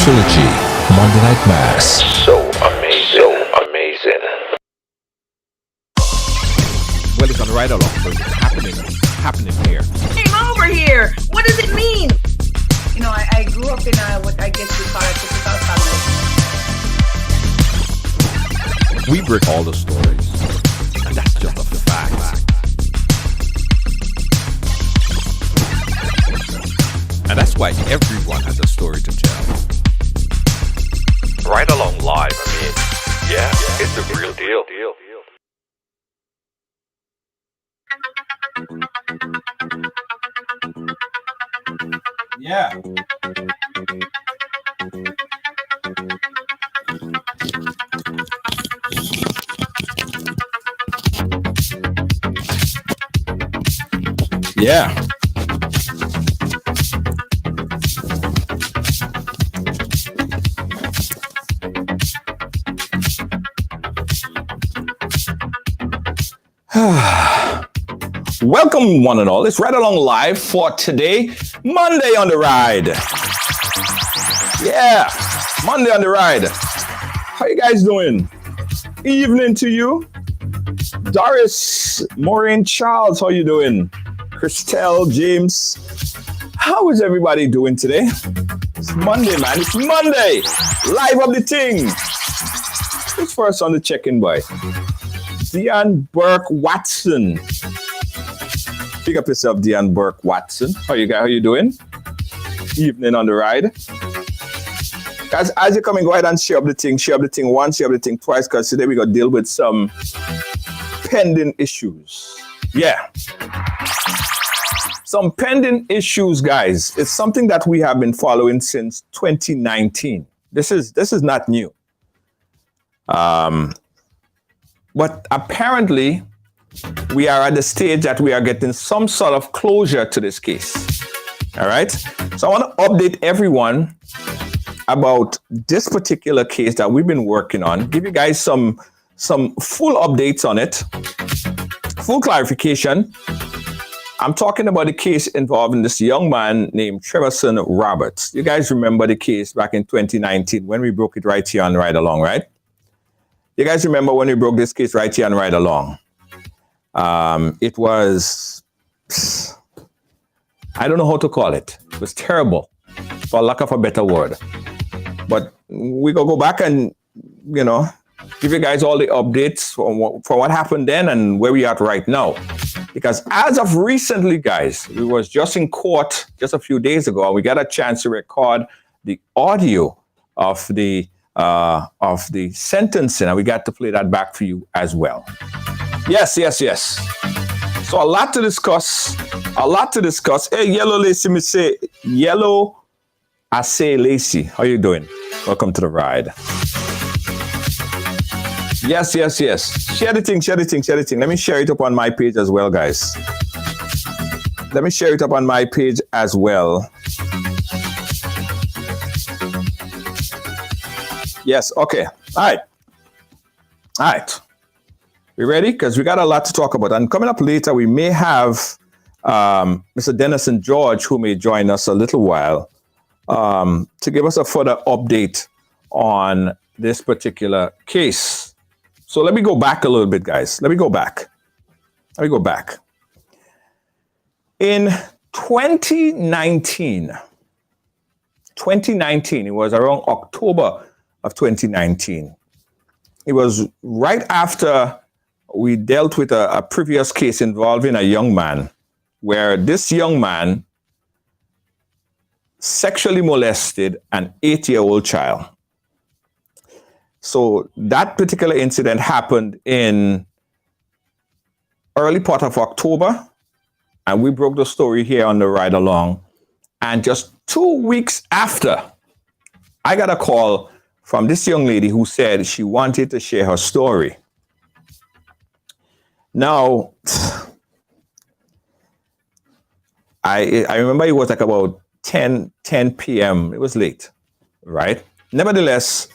Trilogy, Monday Night Mass. So amazing, so amazing. Well, it's on right along, so it's happening here. Came over here. What does it mean? You know, I grew up in what I guess you call a typical family. We break all the stories, and that's just a fact. And that's why everyone has a story to tell. Right along live, yeah, it's the real deal. Yeah. Yeah. Welcome, one and all. It's Right Along Live for today, Monday on the Ride. Yeah, Monday on the Ride. How you guys doing? Evening to you. Doris, Maureen, Charles, how you doing? Christelle, James. How is everybody doing today? It's Monday, man. It's Monday. Live of the thing. Who's first on the check-in, boy? Deanne Burke Watson. Pick up yourself, Deanne Burke Watson. How you doing? Evening on the Ride. Guys, as you're coming, go ahead and share up the thing. Share up the thing once, share up the thing twice, because today we're going to deal with some pending issues. Yeah. Some pending issues, guys. It's something that we have been following since 2019. This is not new. But apparently, we are at the stage that we are getting some sort of closure to this case. All right? So I want to update everyone about this particular case that we've been working on, give you guys some full updates on it, full clarification. I'm talking about the case involving this young man named Treverson Roberts. You guys remember the case back in 2019 when we broke it right here on Ride Along, right? You guys remember when we broke this case right here on Ride Along? It was, I don't know how to call it. It was terrible, for lack of a better word. But we gonna go back and, give you guys all the updates for what happened then and where we are right now. Because as of recently, guys, we was just in court just a few days ago, and we got a chance to record the audio of the sentencing, and we got to play that back for you as well. Yes. So a lot to discuss. Hey, Yellow Lacey, me say Yellow. I say Lacey. How you doing? Welcome to the ride. Yes. Share the thing. Let me share it up on my page as well, guys. Let me share it up on my page as well. Yes, okay. All right. We ready? Because we got a lot to talk about. And coming up later, we may have Mr. Denison George, who may join us a little while, to give us a further update on this particular case. So let me go back a little bit, guys. Let me go back. In 2019, it was around October of 2019. It was right after we dealt with a previous case involving a young man, where this young man sexually molested an 8-year-old child. So that particular incident happened in early part of October, and we broke the story here on the Ride Along. And just 2 weeks after, I got a call from this young lady who said she wanted to share her story. Now, I remember it was like about 10 p.m. It was late, right? Nevertheless,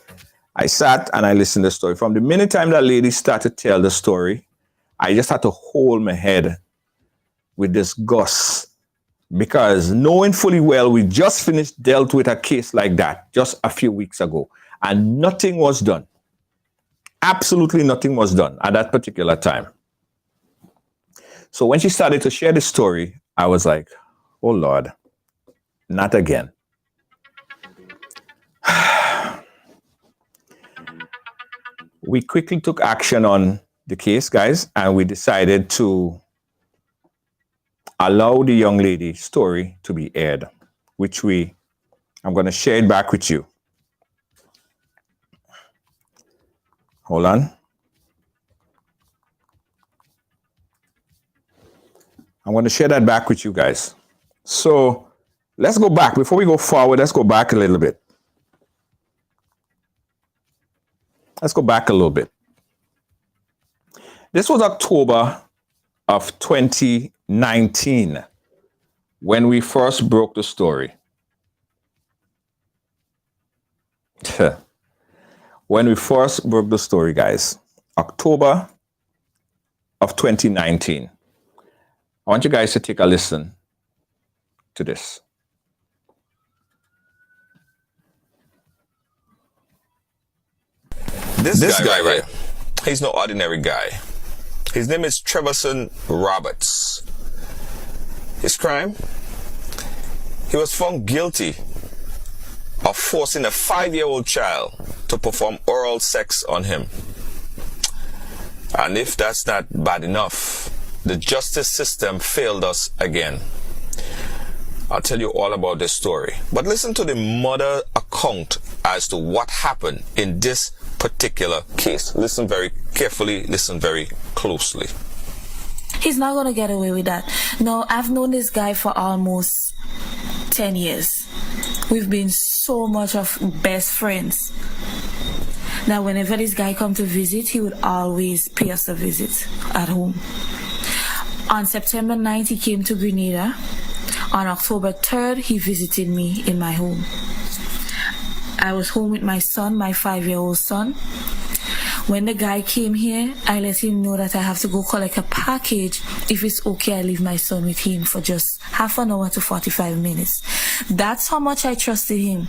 I sat and I listened to the story. From the minute time that lady started to tell the story, I just had to hold my head with disgust, because knowing fully well we just finished dealt with a case like that just a few weeks ago, and nothing was done. Absolutely nothing was done at that particular time. So when she started to share the story, I was like, oh Lord, not again. We quickly took action on the case, guys, and we decided to allow the young lady's story to be aired, which I'm going to share it back with you. Hold on. I'm going to share that back with you guys. So let's go back. Before we go forward, let's go back a little bit. This was October of 2019 when we first broke the story. When we first broke the story, guys, October of 2019. I want you guys to take a listen to this. This guy right here, he's no ordinary guy. His name is Treverson Roberts. His crime? He was found guilty of forcing a 5-year-old child to perform oral sex on him. And if that's not bad enough, the justice system failed us again. I'll tell you all about this story. But listen to the mother account as to what happened in this particular case. Listen very carefully, listen very closely. He's not going to get away with that. No, I've known this guy for almost 10 years. We've been so much of best friends. Now, whenever this guy come to visit, he would always pay us a visit at home. On September 9th, he came to Grenada. On October 3rd, he visited me in my home. I was home with my son, my 5-year-old son. When the guy came here, I let him know that I have to go collect a package. If it's okay, I leave my son with him for just half an hour to 45 minutes. That's how much I trusted him.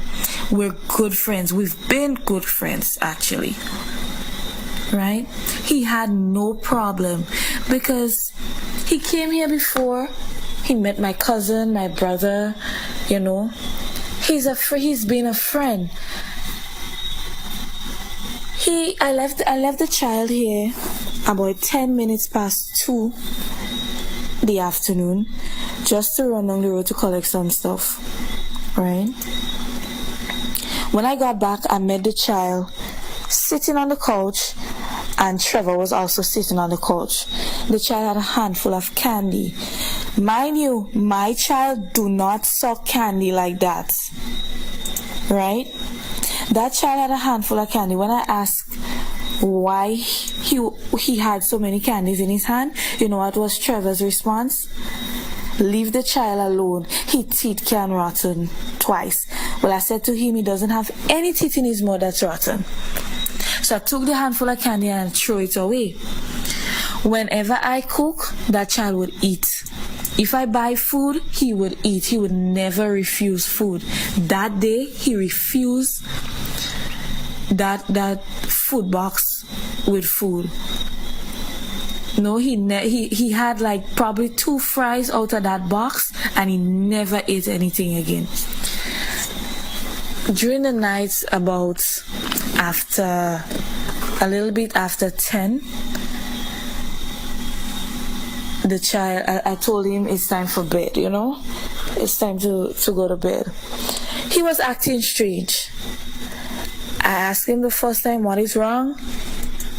We're good friends. We've been good friends, actually. Right? He had no problem because he came here before. He met my cousin, my brother, you know. He's been a friend. I left the child here about 10 minutes past 2 the afternoon just to run down the road to collect some stuff, right? When I got back, I met the child sitting on the couch, and Trevor was also sitting on the couch. The child had a handful of candy. Mind you, my child do not suck candy like that, right? That child had a handful of candy. When I asked why he had so many candies in his hand, you know what was Trevor's response? Leave the child alone. His teeth can rotten twice. Well, I said to him, he doesn't have any teeth in his mouth that's rotten. So I took the handful of candy and threw it away. Whenever I cook, that child would eat. If I buy food, he would eat. He would never refuse food. That day, he refused that food box with food. No, he had like probably 2 fries out of that box, and he never ate anything again. During the night, about a little bit after 10, the child, I told him it's time for bed, you know? It's time to go to bed. He was acting strange. I asked him the first time, what is wrong?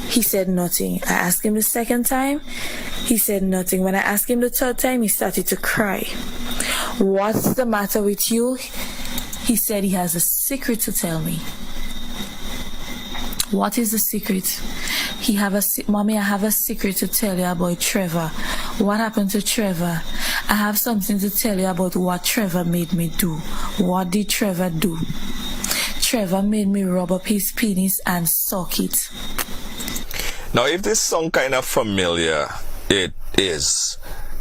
He said nothing. I asked him the second time. He said nothing. When I asked him the third time, he started to cry. What's the matter with you? He said he has a secret to tell me. What is the secret? Mommy, I have a secret to tell you about Trevor. What happened to Trevor? I have something to tell you about what Trevor made me do. What did Trevor do? Trevor made me rub up his penis and suck it. Now, if this sounds kind of familiar, it is.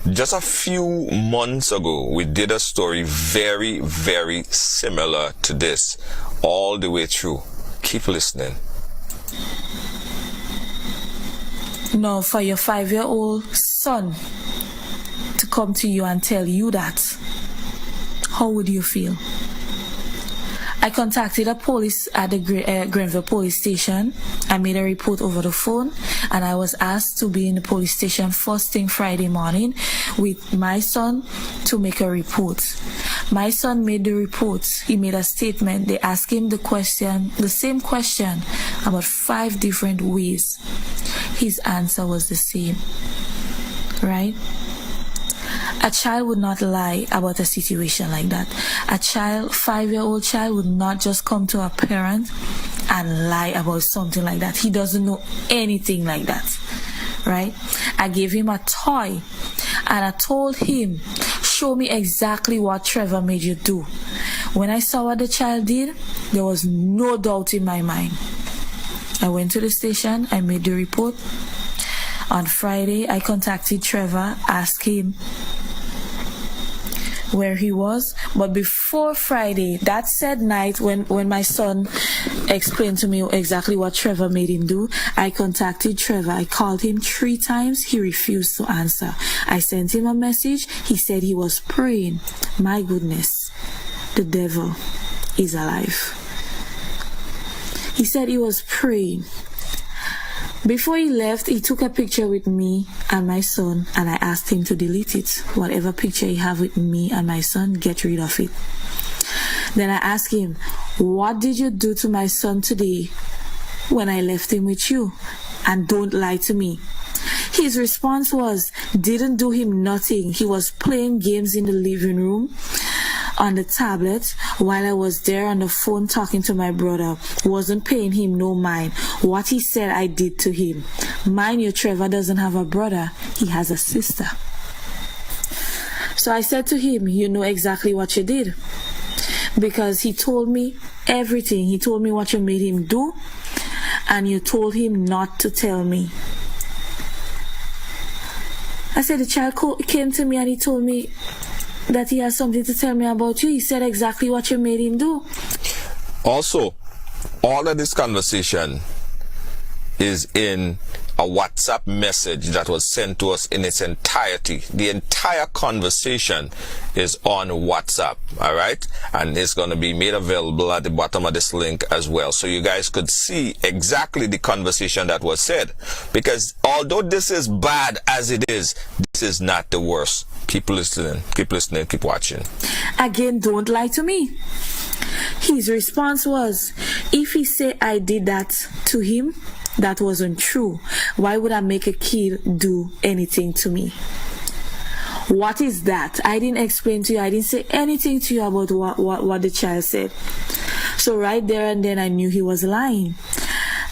Just a few months ago, we did a story very, very similar to this, all the way through. Keep listening. No, for your 5-year-old son to come to you and tell you that, how would you feel? I contacted a police at the Grenville police station. I made a report over the phone, and I was asked to be in the police station first thing Friday morning with my son to make a report. My son made the report. He made a statement. They asked him the same question, about 5 different ways. His answer was the same, right? A child would not lie about a situation like that. A 5-year-old child would not just come to a parent and lie about something like that. He doesn't know anything like that, right? I gave him a toy and I told him, show me exactly what Trevor made you do. When I saw what the child did, there was no doubt in my mind. I went to the station, I made the report. On Friday, I contacted Trevor, asked him where he was. But before Friday, that said night, when my son explained to me exactly what Trevor made him do, I contacted Trevor. I called him 3 times. He refused to answer. I sent him a message. He said he was praying. My goodness, the devil is alive. He said he was praying. Before he left, he took a picture with me and my son, and I asked him to delete it. Whatever picture he have with me and my son, get rid of it. Then I asked him, what did you do to my son today when I left him with you? And don't lie to me. His response was, didn't do him nothing. He was playing games in the living room on the tablet while I was there on the phone talking to my brother. Wasn't paying him no mind. What he said I did to him. Mind you, Trevor doesn't have a brother. He has a sister. So I said to him, you know exactly what you did. because he told me everything. He told me what you made him do, and you told him not to tell me. I said the child came to me and he told me that he has something to tell me about you. He said exactly what you made him do. Also, all of this conversation is in a WhatsApp message that was sent to us in its entirety. The entire conversation is on WhatsApp, all right? And it's going to be made available at the bottom of this link as well, so you guys could see exactly the conversation that was said. Because although this is bad as it is, this is not the worst. Keep listening, keep watching. Again, don't lie to me. His response was, if he said I did that to him, that wasn't true. Why would I make a kid do anything to me? What is that? I didn't explain to you. I didn't say anything to you about what the child said. So right there and then I knew he was lying.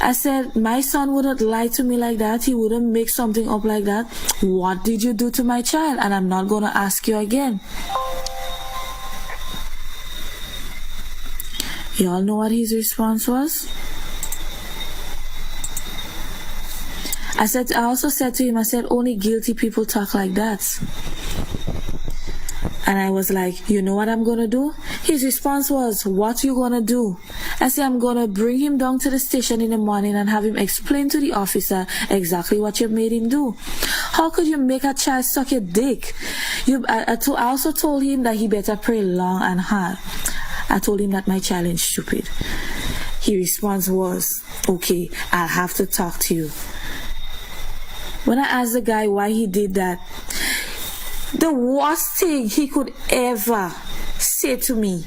I said, my son wouldn't lie to me like that. He wouldn't make something up like that. What did you do to my child? And I'm not going to ask you again. Y'all know what his response was? I also said to him, I said, only guilty people talk like that. And I was like, you know what I'm going to do? His response was, what you going to do? I said, I'm going to bring him down to the station in the morning and have him explain to the officer exactly what you made him do. How could you make a child suck your dick? I also told him that he better pray long and hard. I told him that my child is stupid. His response was, okay, I'll have to talk to you. When I asked the guy why he did that, the worst thing he could ever say to me,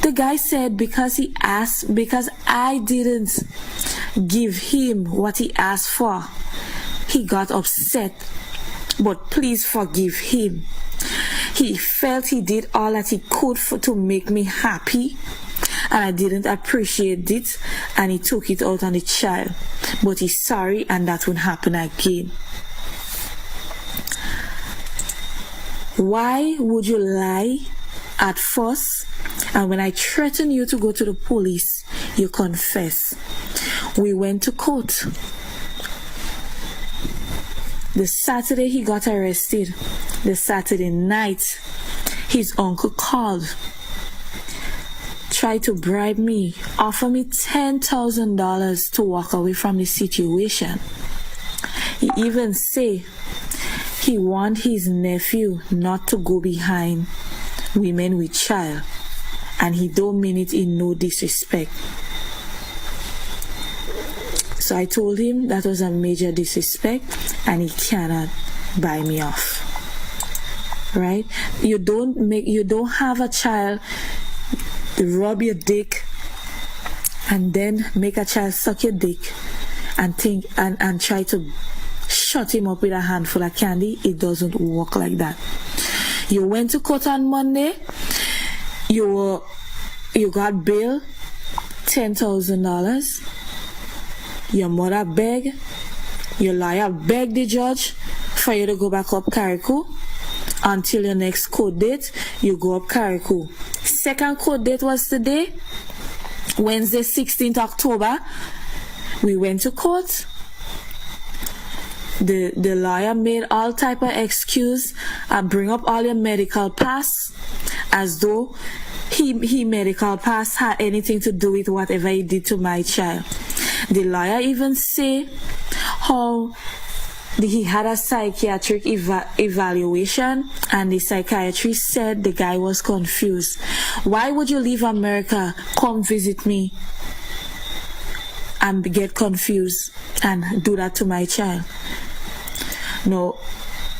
the guy said because I didn't give him what he asked for, he got upset. But please forgive him. He felt he did all that he could to make me happy, and I didn't appreciate it, and he took it out on the child. But he's sorry, and that won't happen again. Why would you lie at first, and when I threaten you to go to the police, you confess? We went to court. The Saturday he got arrested, the Saturday night, his uncle called, tried to bribe me, offer me $10,000 to walk away from the situation. He even say he want his nephew not to go behind women with child, and he don't mean it in no disrespect. So I told him that was a major disrespect and he cannot buy me off. Right? You don't have a child rub your dick and then make a child suck your dick and think and try to shut him up with a handful of candy. It doesn't work like that. You went to court on Monday, you got bail, $10,000. Your mother begged, your lawyer begged the judge for you to go back up Carriacou. Until your next court date, you go up Carriacou. Second court date was today, Wednesday, 16th October. We went to court. The lawyer made all type of excuse and bring up all your medical pass, as though he medical pass had anything to do with whatever he did to my child. The lawyer even say how he had a psychiatric evaluation, and the psychiatrist said the guy was confused. Why would you leave America, come visit me, and get confused and do that to my child? No,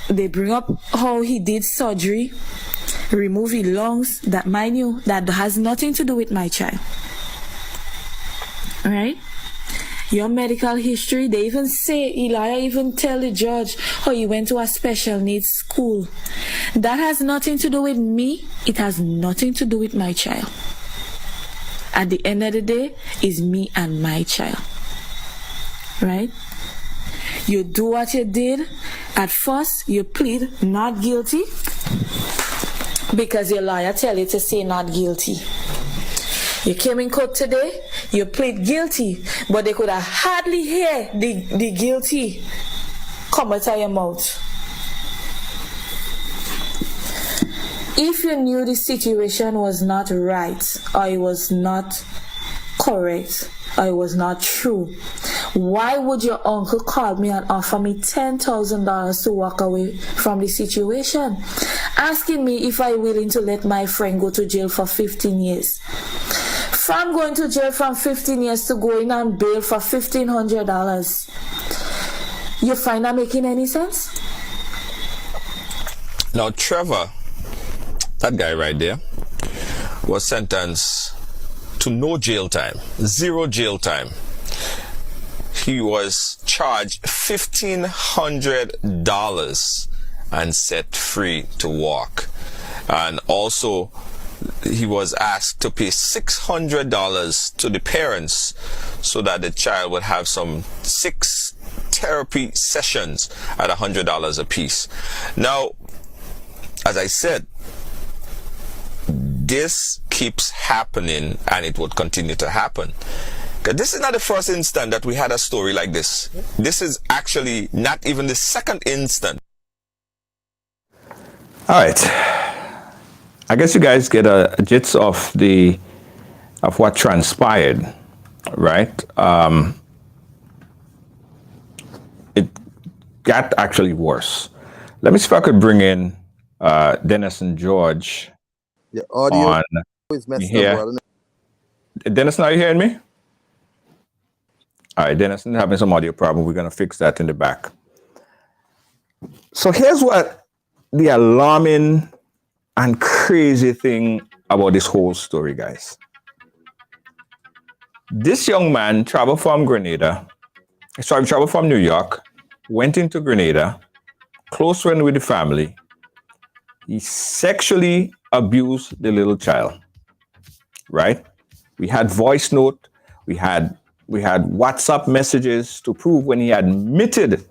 they bring up how he did surgery, remove his lungs, that mind you, that has nothing to do with my child. Alright? Your medical history, they even say, Elijah even tell the judge how you went to a special needs school. That has nothing to do with me. It has nothing to do with my child. At the end of the day, it's me and my child. Right? You do what you did. At first, you plead not guilty. because your lawyer tell you to say not guilty. You came in court today, you plead guilty, but they could have hardly hear the guilty come out of your mouth. If you knew the situation was not right, or it was not correct, or it was not true, why would your uncle call me and offer me $10,000 to walk away from the situation, asking me if I'm willing to let my friend go to jail for 15 years? From going to jail from 15 years to going on bail for $1,500. You find that making any sense? Now, Trevor, that guy right there, was sentenced to no jail time, 0 jail time. He was charged $1,500 and set free to walk. And also, he was asked to pay $600 to the parents so that the child would have some 6 therapy sessions at $100 apiece. Now, as I said, this keeps happening and it would continue to happen. This is not the first instant that we had a story like this. This is actually not even the second instant. All right. I guess you guys get a gist of what transpired, right? It got actually worse. Let me see if I could bring in Dennis and George. The audio on is messed here. up. Well, Dennis, now you hearing me? All right, Dennis is having some audio problem. We're going to fix that in the back. So here's what the alarming and crazy thing about this whole story, guys. This young man traveled from New York, went into Grenada, close friend with the family. He sexually abused the little child, right? We had voice note, we had WhatsApp messages to prove when he admitted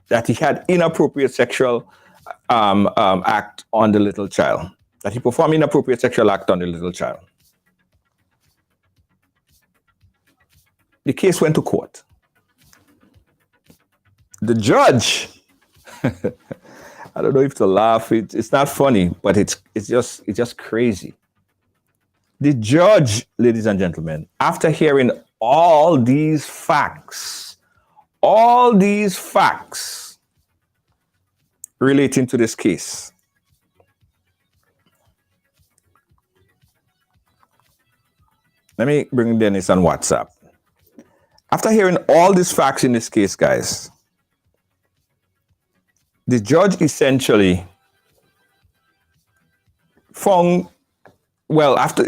that he had inappropriate sexual act on the little child, that he performed inappropriate sexual act on the little child. The case went to court. The judge, I don't know if to laugh, it's not funny, but it's just crazy. The judge, ladies and gentlemen, after hearing all these facts relating to this case, let me bring Dennis on WhatsApp. After hearing all these facts in this case, guys, the judge essentially found, well, after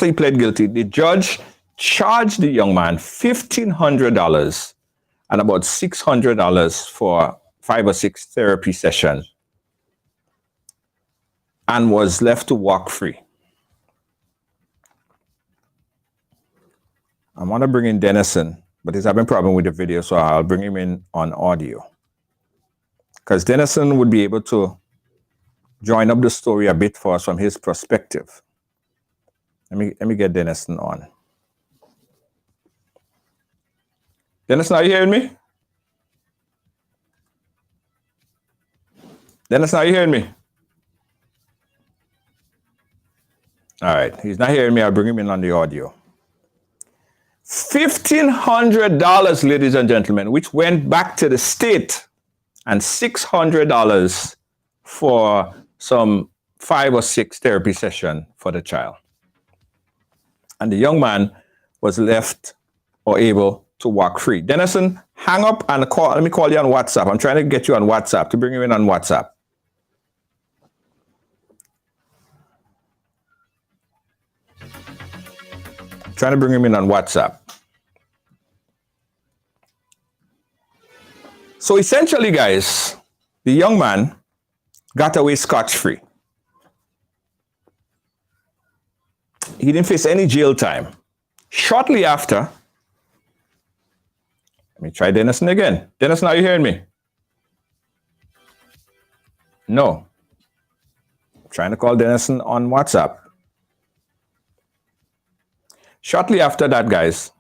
he pled guilty, the judge charged the young man $1,500 and about $600 for 5 or 6 therapy sessions, and was left to walk free. I want to bring in Dennison, but he's having a problem with the video, so I'll bring him in on audio. Because Dennison would be able to join up the story a bit for us from his perspective. Let me get Dennison on. Dennison, are you hearing me? Dennison, are you hearing me? All right, he's not hearing me. I'll bring him in on the audio. $1,500, ladies and gentlemen, which went back to the state, and $600 for some 5 or 6 therapy sessions for the child. And the young man was left or able to walk free. Dennison, hang up and call. Let me call you on WhatsApp. I'm trying to get you on WhatsApp, to bring you in on WhatsApp. Trying to bring him in on WhatsApp. So essentially, guys, the young man got away scot-free. He didn't face any jail time. Shortly after, let me try Dennison again. Dennison, are you hearing me? No. Trying to call Dennison on WhatsApp. Shortly after that, guys,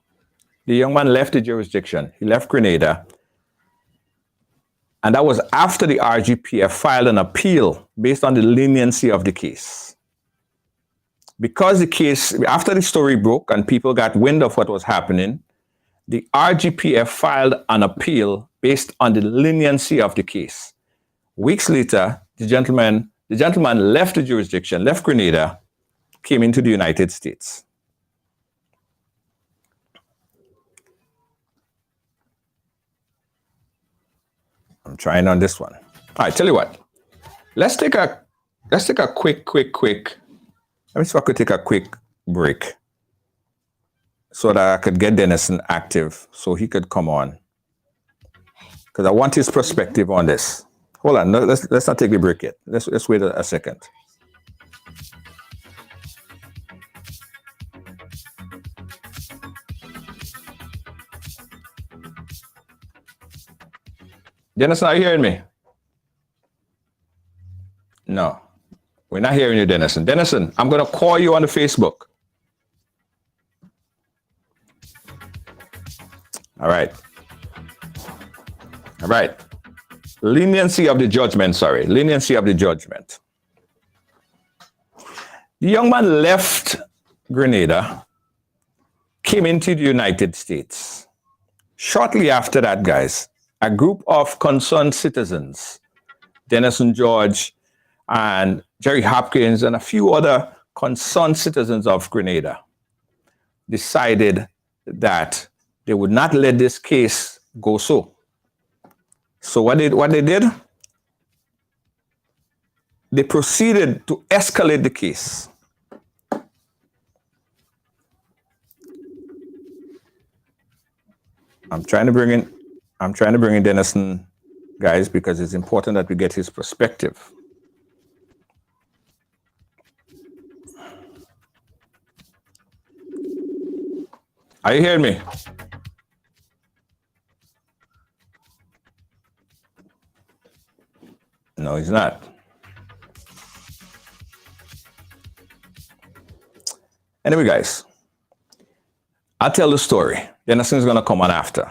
the young man left the jurisdiction. He left Grenada. And that was after the RGPF filed an appeal based on the leniency of the case. Because the case, after the story broke and people got wind of what was happening, the RGPF filed an appeal based on the leniency of the case. Weeks later, the gentleman left the jurisdiction, left Grenada, came into the United States. I'm trying on this one. All right, tell you what. Let's take a quick. Let me see if I could take a quick break so that I could get Dennison active so he could come on. Because I want his perspective on this. Hold on, no, let's not take the break yet. Let's wait a second. Dennison, are you hearing me? No, we're not hearing you, Dennison. Dennison, I'm going to call you on the Facebook. All right. All right. Leniency of the judgment, sorry. Leniency of the judgment. The young man left Grenada, came into the United States. Shortly after that, guys, a group of concerned citizens, Dennison George and Jerry Hopkins and a few other concerned citizens of Grenada, decided that they would not let this case go so. So what they did? They proceeded to escalate the case. I'm trying to bring in Dennison, guys, because it's important that we get his perspective. Are you hearing me? No, he's not. Anyway, guys, I'll tell the story. Dennison's going to come on after.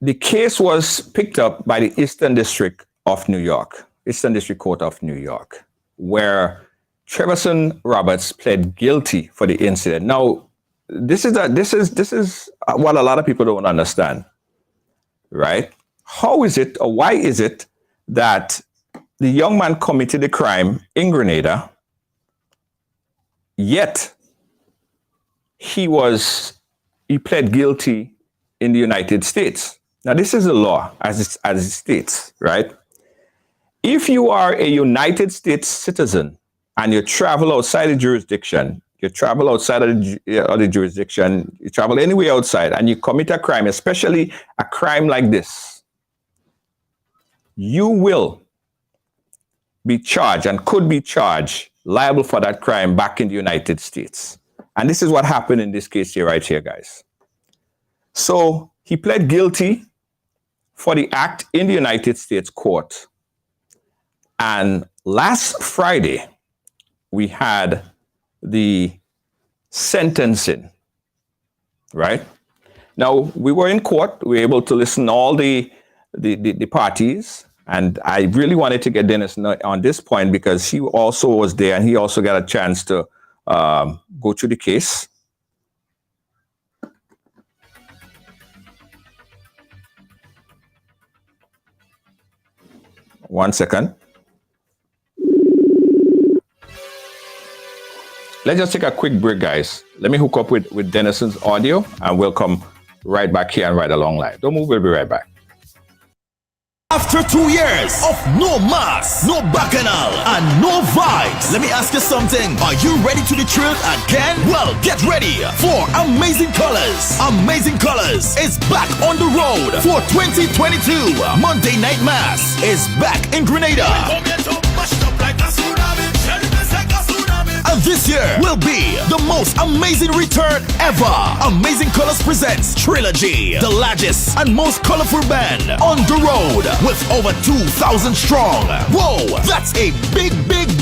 The case was picked up by the Eastern District of New York, Eastern District Court of New York, where Treverson Roberts pled guilty for the incident. Now, this is what a lot of people don't understand, right? How is it, or why is it that the young man committed a crime in Grenada, yet he pled guilty in the United States? Now, this is the law as it states, right? If you are a United States citizen and you travel outside the jurisdiction, you travel outside of the jurisdiction, you travel anywhere outside, and you commit a crime, especially a crime like this, you will be charged and could be charged liable for that crime back in the United States. And this is what happened in this case here, right here, guys. So he pled guilty for the act in the United States court. And last Friday, we had the sentencing, right? Now, we were in court. We were able to listen to all the parties. And I really wanted to get Dennis on this point because he also was there and he also got a chance to go through the case. One second. Let's just take a quick break, guys. Let me hook up with Dennison's audio and we'll come right back here and right along live. Don't move, we'll be right back. After 2 years of no mass, no bacchanal, and no vibes, let me ask you something. Are you ready to be thrilled again? Well, get ready for Amazing Colors. Amazing Colors is back on the road for 2022. Monday Night Mass is back in Grenada. And this this year will be the most amazing return ever. Amazing Colors presents Trilogy, the largest and most colorful band on the road with over 2,000 strong. Whoa, that's a big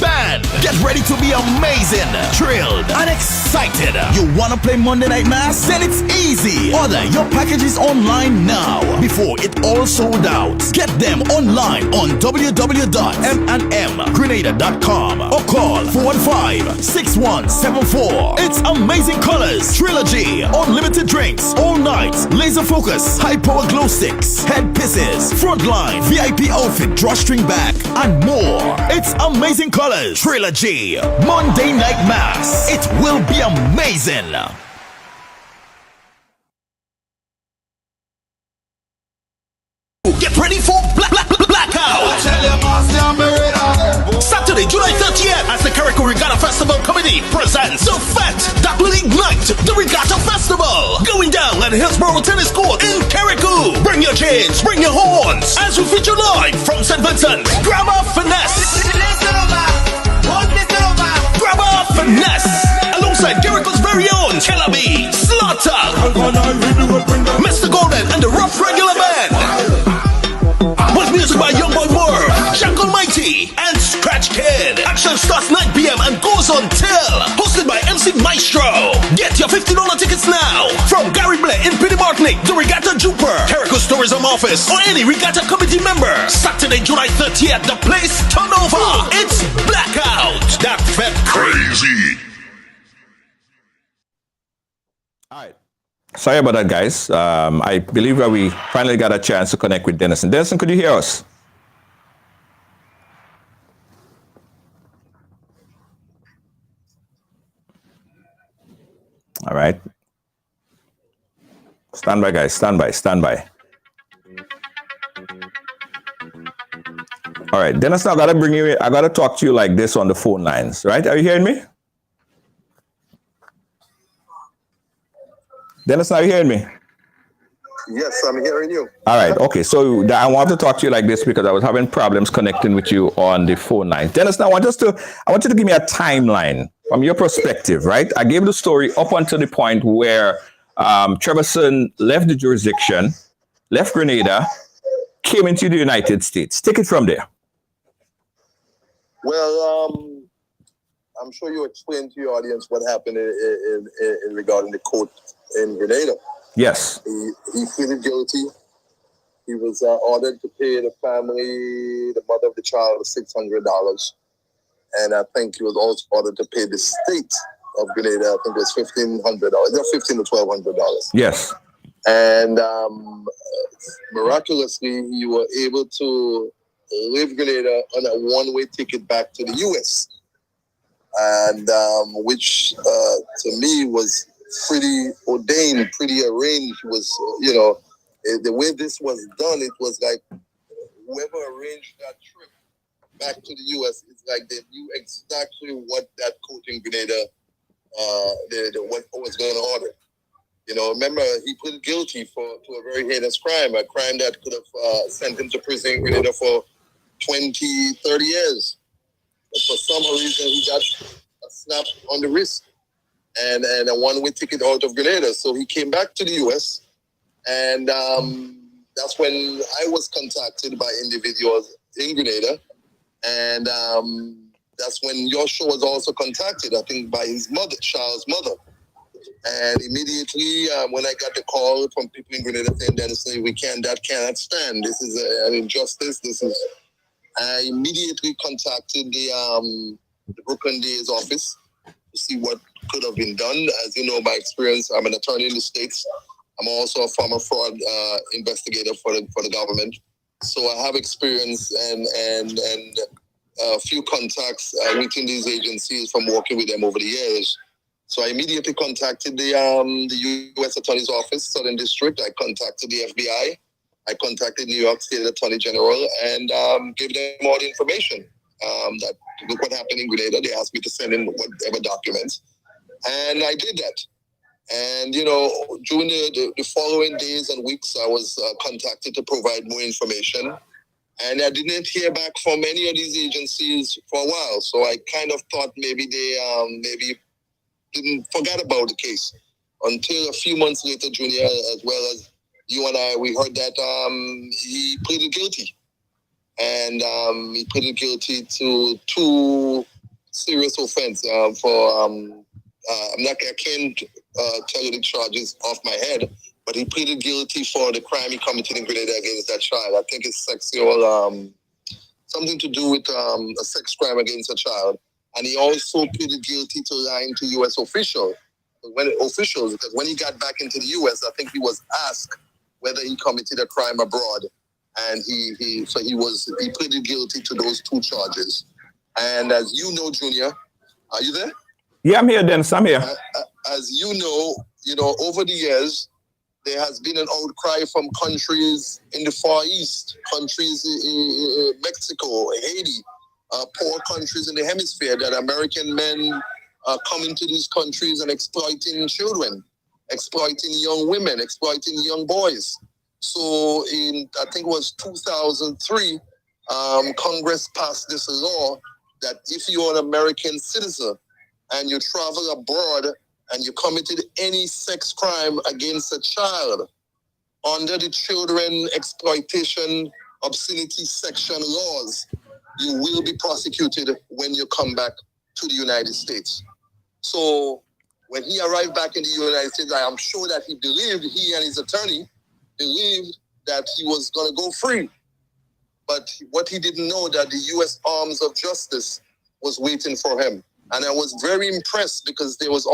band. Get ready to be amazing, thrilled, and excited. You wanna play Monday Night Mass? Then it's easy. Order your packages online now before it all sold out. Get them online on www.mnmgrenada.com or call 415-6174. It's Amazing Colors Trilogy. Unlimited drinks, all night, laser focus, high power glow sticks, head pieces, frontline, VIP outfit, drawstring back, and more. It's Amazing Colors Trilogy. Monday Night Mass. It will be amazing. Get ready for Blackout! Saturday, July 30th, as the Carrico Regatta Festival Committee presents the Fete that will ignite the Regatta Festival. Going down at Hillsborough Tennis Court in Carrico. Bring your chains, bring your horns, as we feature live from St. Vincent. Grab a finesse. Grab a finesse. Alongside Carrico's very own Killer B, Slaughter, Mr. Golden, and the Rough Regular Band. With music by Youngboy Moore, Jack Almighty, and Scratch Kid. Action starts 9 p.m. and goes on till. Hosted by MC Maestro. Get your $50 tickets now from Gary Blair in Petty Martinique, the Regatta Jupiter, Carrico's Tourism Office, or any Regatta Committee member. Saturday, July 30th, the place turn over. It's Blackout. That felt crazy. All right. Sorry about that, guys. I believe that we finally got a chance to connect with Denison. Denison, could you hear us? All right. Stand by, guys. Stand by. All right, Denison, I gotta bring you in. I gotta talk to you like this on the phone lines, right? Are you hearing me? Dennis, are you hearing me? Yes, I'm hearing you. All right. Okay. So I want to talk to you like this because I was having problems connecting with you on the phone line. Dennis, now I want you to give me a timeline from your perspective, right? I gave the story up until the point where Treverson left the jurisdiction, left Grenada, came into the United States. Take it from there. Well, I'm sure you explained to your audience what happened in regarding the court in Grenada. Yes. He pleaded guilty. He was ordered to pay the family, the mother of the child, $600. And I think he was also ordered to pay the state of Grenada, I think it was $1,500, $1,500 to $1,200. Yes. And miraculously, he was able to leave Grenada on a one-way ticket back to the U.S. And which to me was pretty ordained, pretty arranged. Was, the way this was done, it was like whoever arranged that trip back to the U.S., it's like they knew exactly what that court in Grenada, what was going to order. Remember, he pleaded guilty to a very heinous crime, a crime that could have sent him to prison in Grenada for 20, 30 years. But for some reason, he got a slap on the wrist and a one-way ticket out of Grenada. So he came back to the U.S., and that's when I was contacted by individuals in Grenada. And that's when your show was also contacted, I think, by his mother, Charles' mother. And immediately, when I got the call from people in Grenada saying that that cannot stand. This is an injustice. I immediately contacted the Brooklyn DA's office to see what could have been done. As you know, by experience, I'm an attorney in the States. I'm also a former fraud investigator for the government. So I have experience and a few contacts within these agencies from working with them over the years. So I immediately contacted the U.S. Attorney's Office, Southern District. I contacted the FBI. I contacted New York State Attorney General and gave them all the information. That look what happened in Grenada. They asked me to send in whatever documents, and I did that. And during the following days and weeks, I was contacted to provide more information. And I didn't hear back from any of these agencies for a while. So I kind of thought maybe they maybe didn't forget about the case until a few months later, Junior, as well as you and I, we heard that he pleaded guilty. And he pleaded guilty to 2 serious offenses I can't tell you the charges off my head, but he pleaded guilty for the crime he committed in Grenada against that child. I think it's sexual, something to do with a sex crime against a child. And he also pleaded guilty to lying to U.S. officials. Because when he got back into the U.S., I think he was asked whether he committed a crime abroad, and he pleaded guilty to those 2 charges. And as you know, Junior, are you there? Yeah, I'm here, Dennis. I'm here. As you know, over the years, there has been an outcry from countries in the Far East, countries in Mexico, Haiti, poor countries in the hemisphere, that American men are coming to these countries and exploiting children, exploiting young women, exploiting young boys. So in, I think it was 2003, Congress passed this law that if you're an American citizen and you travel abroad and you committed any sex crime against a child under the Children Exploitation Obscenity Section laws, you will be prosecuted when you come back to the United States. So when he arrived back in the United States, I am sure that he and his attorney believed that he was going to go free. But what he didn't know, that the U.S. arms of justice was waiting for him. And I was very impressed because there was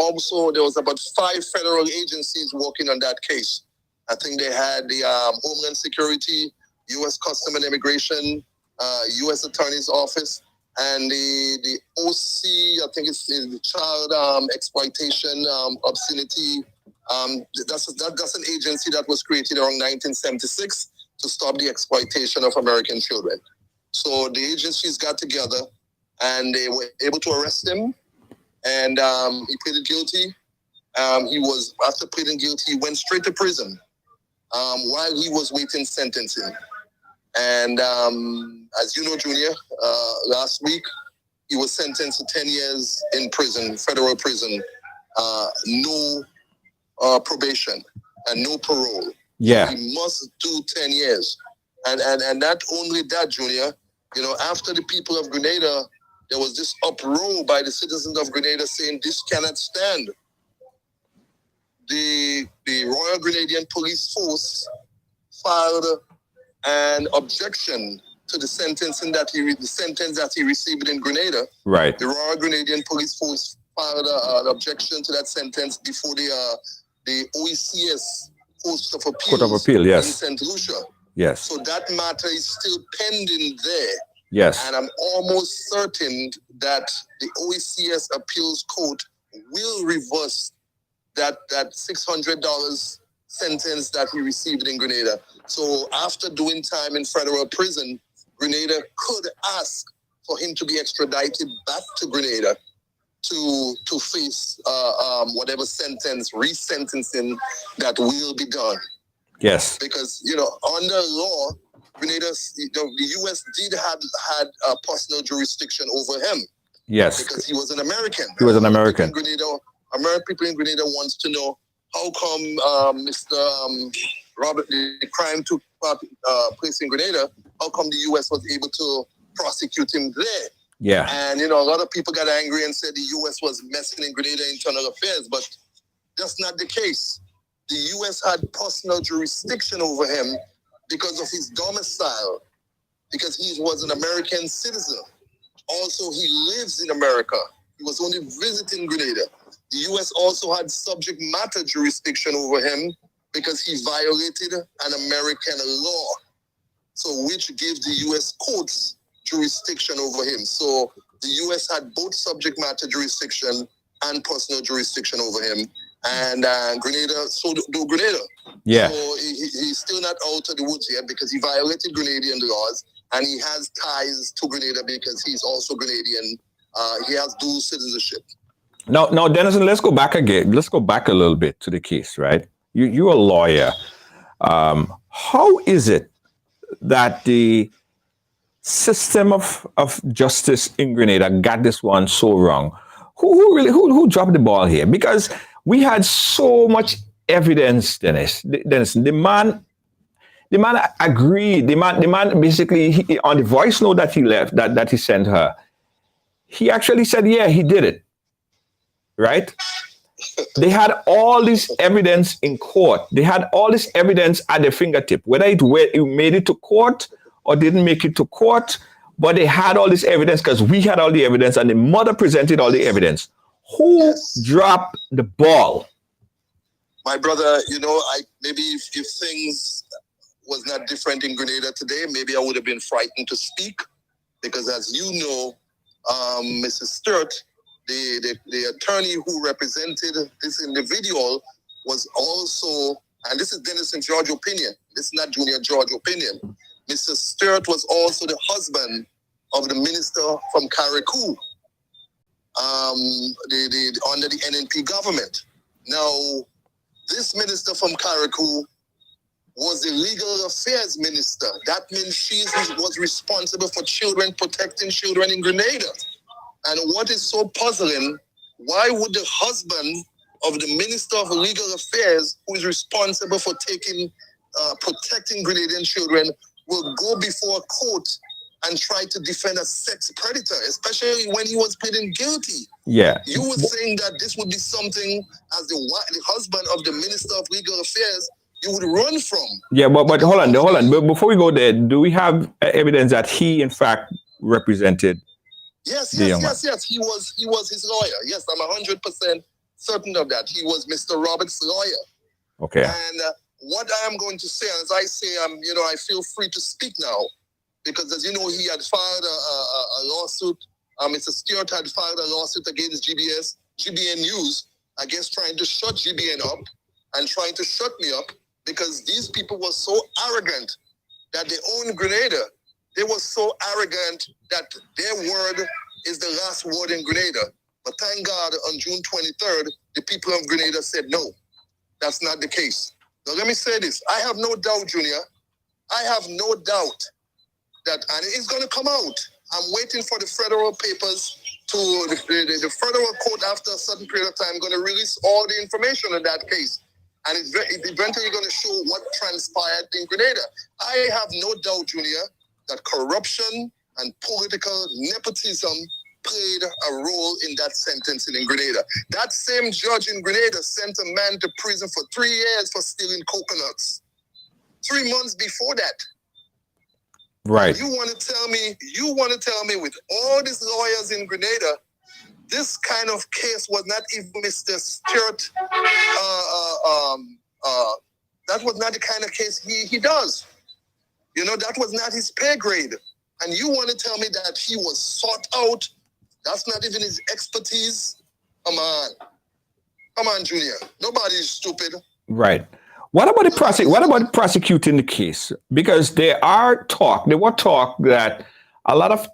about 5 federal agencies working on that case. I think they had the Homeland Security, U.S. Custom and Immigration, U.S. Attorney's Office, and the OC, I think it's the Child Exploitation Obscenity. That's an agency that was created around 1976 to stop the exploitation of American children. So the agencies got together and they were able to arrest him, and he pleaded guilty. After pleading guilty, he went straight to prison while he was waiting sentencing. And as you know, Junior, last week he was sentenced to 10 years in prison, federal prison, no probation and no parole. Yeah. So he must do 10 years. And not only that, Junior, after the people of Grenada, there was this uproar by the citizens of Grenada saying this cannot stand. The Royal Grenadian Police Force filed an objection to the sentence that he received in Grenada. Right. The Royal Grenadian Police Force filed an objection to that sentence before the OECS Court of Appeal, yes, in St. Lucia. Yes. So that matter is still pending there. Yes. And I'm almost certain that the OECS Appeals Court will reverse that $600 sentence that he received in Grenada. So after doing time in federal prison, Grenada could ask for him to be extradited back to Grenada to face whatever sentence, resentencing that will be done. Yes. Because, under law, Grenada, the U.S. did had personal jurisdiction over him. Yes. Because he was an American. He was an American. People in Grenada wants to know how come Mr. Robert, the crime took place in Grenada, how come the U.S. was able to prosecute him there? Yeah. And, a lot of people got angry and said the U.S. was messing in Grenada internal affairs, but that's not the case. The U.S. had personal jurisdiction over him because of his domicile, because he was an American citizen. Also, he lives in America. He was only visiting Grenada. The U.S. also had subject matter jurisdiction over him because he violated an American law, so which gave the U.S. courts jurisdiction over him. So the U.S. had both subject matter jurisdiction and personal jurisdiction over him. And Grenada, so do Grenada. Yeah. So he's still not out of the woods yet because he violated Grenadian laws, and he has ties to Grenada because he's also Grenadian. He has dual citizenship. Now, Denison, let's go back again. Let's go back a little bit to the case, right? You're a lawyer. How is it that the system of justice in Grenada got this one so wrong? Who dropped the ball here? Because we had so much evidence, Dennis. Dennis, the man agreed. The man basically on the voice note that he left, that he sent her, he actually said, yeah, he did it. Right? They had all this evidence in court. They had all this evidence at their fingertip, whether it made it to court or didn't make it to court, but they had all this evidence because we had all the evidence and the mother presented all the evidence. Who dropped the ball? My brother, maybe if things was not different in Grenada today, maybe I would have been frightened to speak because, as you know, Mrs. Sturt, the attorney who represented this individual was also, and this is Dennis and George opinion, this is not Junior George opinion, Mr. Sturt was also the husband of the minister from Carriacou, under the NNP government. Now, this minister from Carriacou was the legal affairs minister. That means she was responsible for protecting children in Grenada. And what is so puzzling, why would the husband of the Minister of Legal Affairs, who is responsible for protecting Grenadian children, will go before a court and try to defend a sex predator, especially when he was pleading guilty? Yeah. You were saying that this would be something, as the husband of the Minister of Legal Affairs, you would run from. Yeah, but hold on. But before we go there, do we have evidence that he, in fact, represented? Yes. He was his lawyer. Yes, I'm 100% certain of that. He was Mr. Roberts' lawyer. Okay. And what I am going to say, as I say, I feel free to speak now, because as you know, he had filed a lawsuit. Mr. Stewart had filed a lawsuit against GBN News, I guess, trying to shut GBN up and trying to shut me up because these people were so arrogant that they own Grenada. They were so arrogant that their word is the last word in Grenada. But thank God, on June 23rd, the people of Grenada said, no, that's not the case. Now, let me say this. I have no doubt, Junior. I have no doubt that, and it's going to come out. I'm waiting for the federal papers to, the federal court after a certain period of time going to release all the information on that case. And it's eventually going to show what transpired in Grenada. I have no doubt, Junior, that corruption and political nepotism played a role in that sentencing in Grenada. That same judge in Grenada sent a man to prison for 3 years for stealing coconuts. 3 months before that. Right. You want to tell me with all these lawyers in Grenada, this kind of case was not even Mr. Stewart, that was not the kind of case he does. That was not his pay grade. And you want to tell me that he was sought out? That's not even his expertise? Come on, Junior. Nobody's stupid. Right. What about prosecuting the case? Because there were talk that a lot of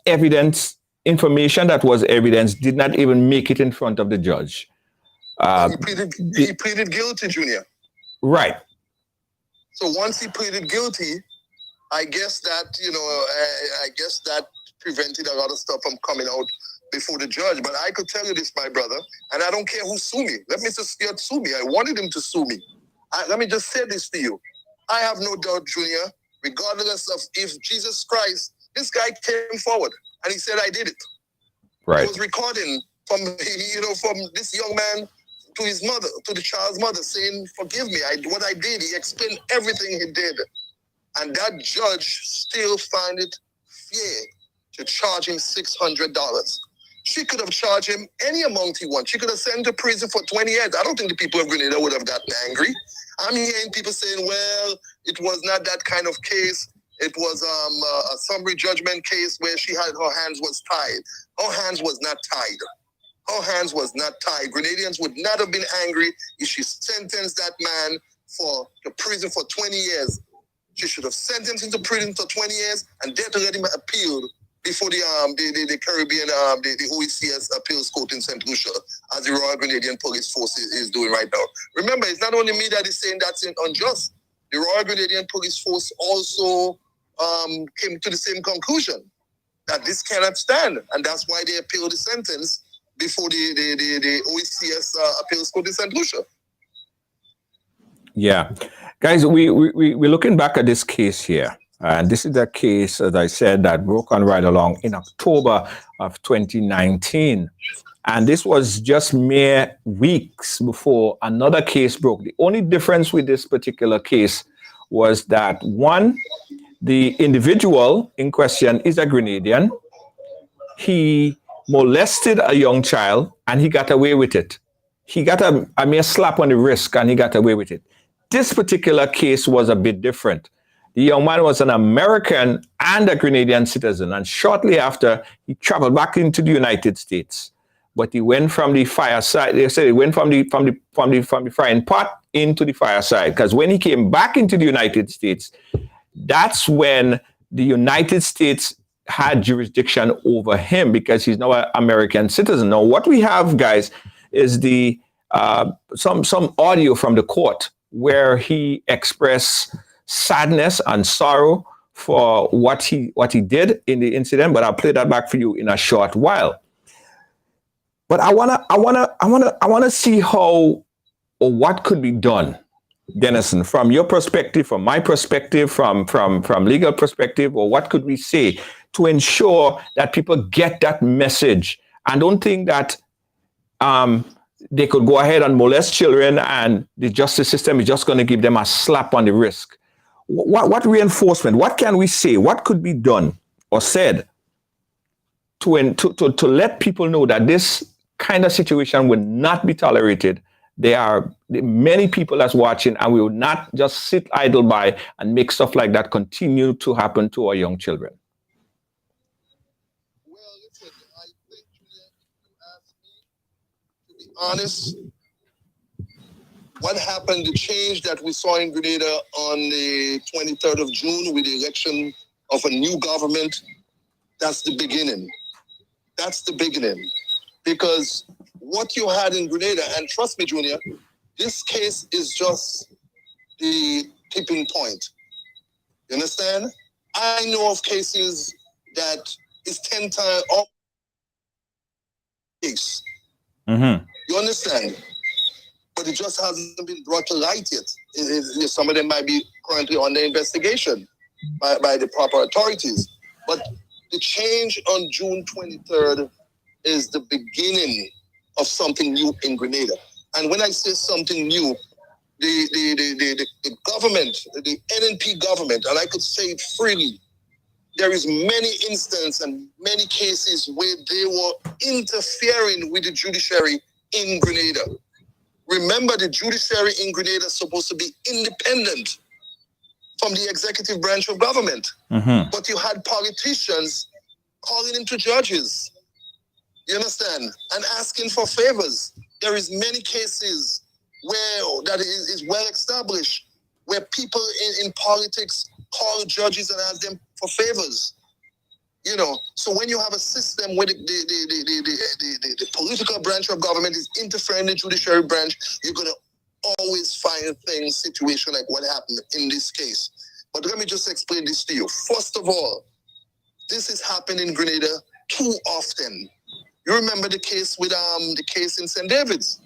information that was evidence did not even make it in front of the judge. He pleaded guilty, Junior. Right. So once he pleaded guilty, I guess that prevented a lot of stuff from coming out before the judge. But I could tell you this, my brother, and I don't care who sue me. Let Mr. Stewart sue me. I wanted him to sue me. Let me just say this to you. I have no doubt, Junior, regardless of if Jesus Christ, this guy came forward and he said, I did it. Right. He was recording from this young man to his mother, to the child's mother, saying, forgive me, what I did. He explained everything he did. And that judge still found it fair to charge him $600. She could have charged him any amount he wants. She could have sent him to prison for 20 years. I don't think the people of Grenada would have gotten angry. I'm hearing people saying, well, it was not that kind of case. It was a summary judgment case where her hands was tied. Her hands was not tied. Her hands was not tied. Grenadians would not have been angry if she sentenced that man to prison for 20 years. She should have sentenced him to prison for 20 years and then to let him appeal before the Caribbean, the OECS appeals court in St. Lucia, as the Royal Grenadian Police Force is doing right now. Remember, it's not only me that is saying that's unjust. The Royal Grenadian Police Force also came to the same conclusion. that this cannot stand, and that's why they appealed the sentence before the OECS appeals court in St. Lucia. Yeah. Guys, we're looking back at this case here. And this is the case, as I said, that broke on right along in October of 2019. And this was just mere weeks before another case broke. The only difference with this particular case was that, one, the individual in question is a Grenadian. He molested a young child and he got away with it. He got a mere slap on the wrist and he got away with it. This particular case was a bit different. The young man was an American and a Grenadian citizen, and shortly after, he traveled back into the United States. But he went from the fireside. They said he went from the frying pot into the fireside, because when he came back into the United States, that's when the United States had jurisdiction over him, because he's now an American citizen. Now, what we have, guys, is the some audio from the court where he expressed sadness and sorrow for what he did in the incident. But I'll play that back for you in a short while. But I wanna see how or what could be done, Dennison, from your perspective, from my perspective, from legal perspective, or what could we say to ensure that people get that message and don't think that they could go ahead and molest children and the justice system is just going to give them a slap on the wrist. What reinforcement, what can we say, what could be done or said to let people know that this kind of situation will not be tolerated? There are many people that's watching, and we will not just sit idle by and make stuff like that continue to happen to our young children. Well, listen, I think, Julian, if you ask me, to be honest, what happened, the change that we saw in Grenada on the 23rd of June with the election of a new government, that's the beginning. That's the beginning. Because what you had in Grenada, and trust me, Junior, this case is just the tipping point. You understand? I know of cases that is 10 times up case. Mm-hmm. You understand? But it just hasn't been brought to light yet. Some of them might be currently under investigation by the proper authorities. But the change on June 23rd is the beginning of something new in Grenada. And when I say something new, the government, the NNP government, and I could say it freely, there is many instances and many cases where they were interfering with the judiciary in Grenada. Remember, the judiciary in Grenada is supposed to be independent from the executive branch of government. Mm-hmm. But you had politicians calling into judges, you understand, and asking for favors. There is many cases where that is well established, where people in politics call judges and ask them for favors. You know, so when you have a system where the political branch of government is interfering in the judiciary branch, you're going to always find things, situation like what happened in this case. But let me just explain this to you. First of all, this is happening in Grenada too often. You remember the case with the case in St. David's,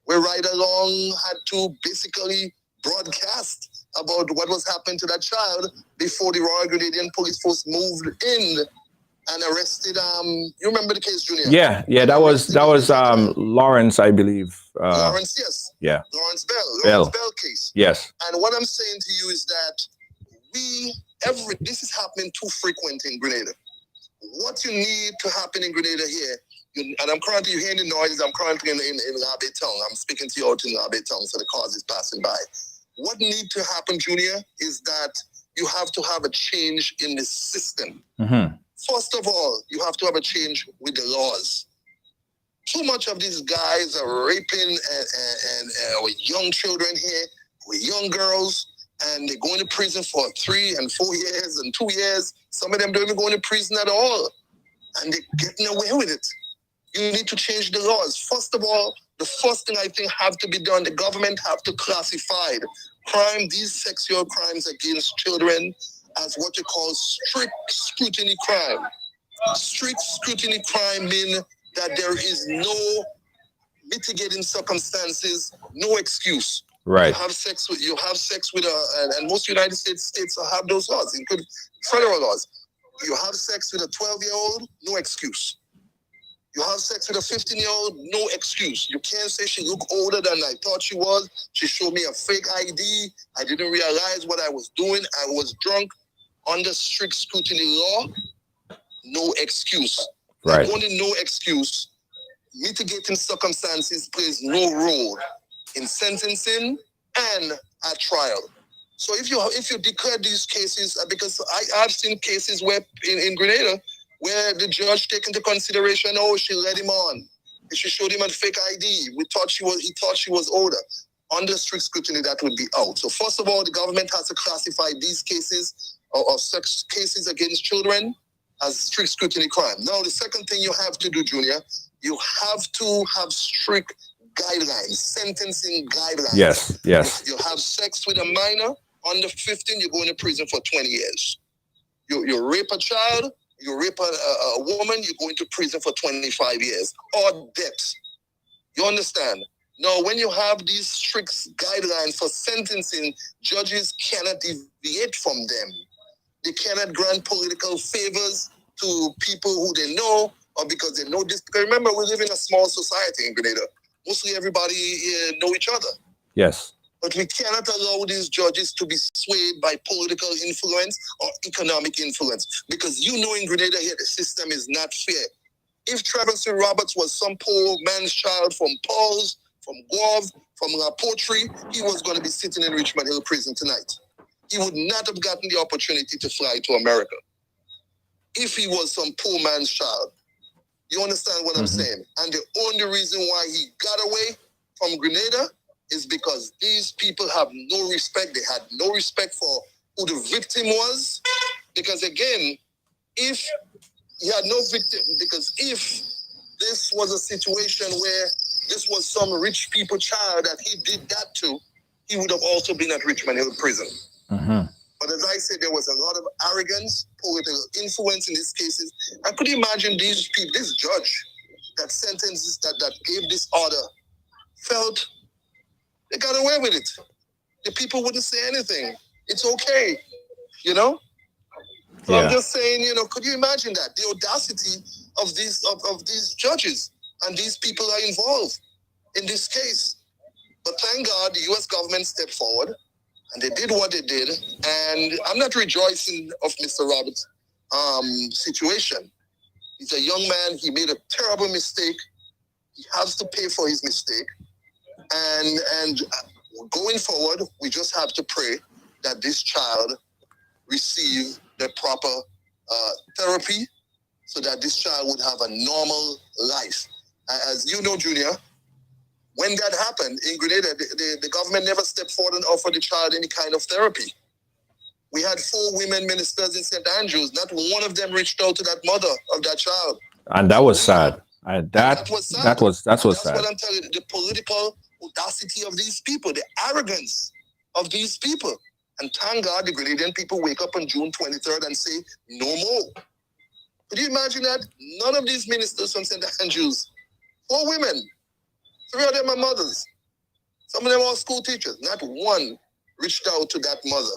where Ride Along had to basically broadcast about what was happening to that child before the Royal Grenadian Police Force moved in and arrested. You remember the case, Junior? Yeah. That was Lawrence, I believe. Lawrence, yes. Yeah. Lawrence Bell case. Yes. And what I'm saying to you is that this is happening too frequent in Grenada. What you need to happen in Grenada here, and I'm currently, you hearing the noises, I'm currently in Labe Town. I'm speaking to you out in Labe Town, so the cars is passing by. What needs to happen, Junior, is that you have to have a change in the system. Mm-hmm. First of all, you have to have a change with the laws. Too much of these guys are raping and with young children here, with young girls, and they're going to prison for 3 and 4 years and 2 years. Some of them don't even go into prison at all, and they're getting away with it. You need to change the laws. First of all, the first thing I think have to be done, the government have to classify crime, these sexual crimes against children, as what you call strict scrutiny crime. strict scrutiny crime mean that there is no mitigating circumstances, no excuse. Right. You have sex with and most United States have those laws, including federal laws. You have sex with a 12-year-old, no excuse. You have sex with a 15-year-old, no excuse. You can't say she looked older than I thought she was. She showed me a fake ID. I didn't realize what I was doing. I was drunk. Under strict scrutiny law, no excuse. Right. Only no excuse. Mitigating circumstances plays no role in sentencing and at trial. So if you declare these cases, because I've seen cases where in Grenada where the judge take into consideration, oh, she let him on, she showed him a fake ID. He thought she was older. Under strict scrutiny, that would be out. So first of all, the government has to classify these cases or sex cases against children as strict scrutiny crime. Now, the second thing you have to do, Junior, you have to have strict guidelines, sentencing guidelines. Yes. You have sex with a minor under 15, you go into prison for 20 years. You rape a child, you rape a woman, you go into prison for 25 years. Or death. You understand? Now, when you have these strict guidelines for sentencing, judges cannot deviate from them. They cannot grant political favors to people who they know or because they know this. Because remember, we live in a small society in Grenada. Mostly everybody know each other. Yes. But we cannot allow these judges to be swayed by political influence or economic influence. Because you know in Grenada here, the system is not fair. If Travis Roberts was some poor man's child from Paul's, from Guave, from La Poterie, he was going to be sitting in Richmond Hill Prison tonight. He would not have gotten the opportunity to fly to America if he was some poor man's child. You understand what I'm saying? And the only reason why he got away from Grenada is because these people have no respect. They had no respect for who the victim was. Because again, if he had no victim, because if this was a situation where this was some rich people child that he did that to, he would have also been at Richmond Hill Prison. But as I said, there was a lot of arrogance, political influence in these cases. And could you imagine these people, this judge that sentences, that gave this order, felt they got away with it. The people wouldn't say anything. It's okay, you know? So I'm just saying, you know, could you imagine that? The audacity of these judges and these people are involved in this case. But thank God the U.S. government stepped forward and they did what they did. And I'm not rejoicing of Mr. Roberts' situation. He's a young man. He made a terrible mistake. He has to pay for his mistake. And going forward, we just have to pray that this child receive the proper therapy so that this child would have a normal life. As you know, Junior, when that happened in Grenada, the government never stepped forward and offered the child any kind of therapy. We had 4 women ministers in St. Andrews. Not one of them reached out to that mother of that child. And that was sad. That was sad. That's what I'm telling you. The political audacity of these people, the arrogance of these people. And thank God the Grenadian people wake up on June 23rd and say, no more. Could you imagine that? None of these ministers from St. Andrews, 4 women, 3 of them are mothers. Some of them are school teachers. Not one reached out to that mother.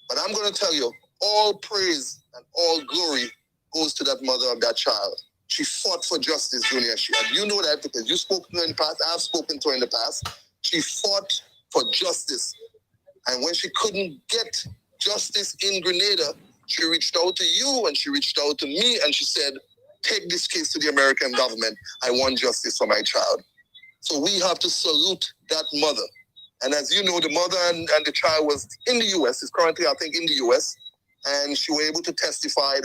But I'm going to tell you, all praise and all glory goes to that mother of that child. She fought for justice, Junior. And you know that because you've spoken to her in the past. I've spoken to her in the past. She fought for justice. And when she couldn't get justice in Grenada, she reached out to you and she reached out to me and she said, take this case to the American government. I want justice for my child. So we have to salute that mother. And as you know, the mother and the child was in the U.S., is currently, I think, in the U.S., and she was able to testify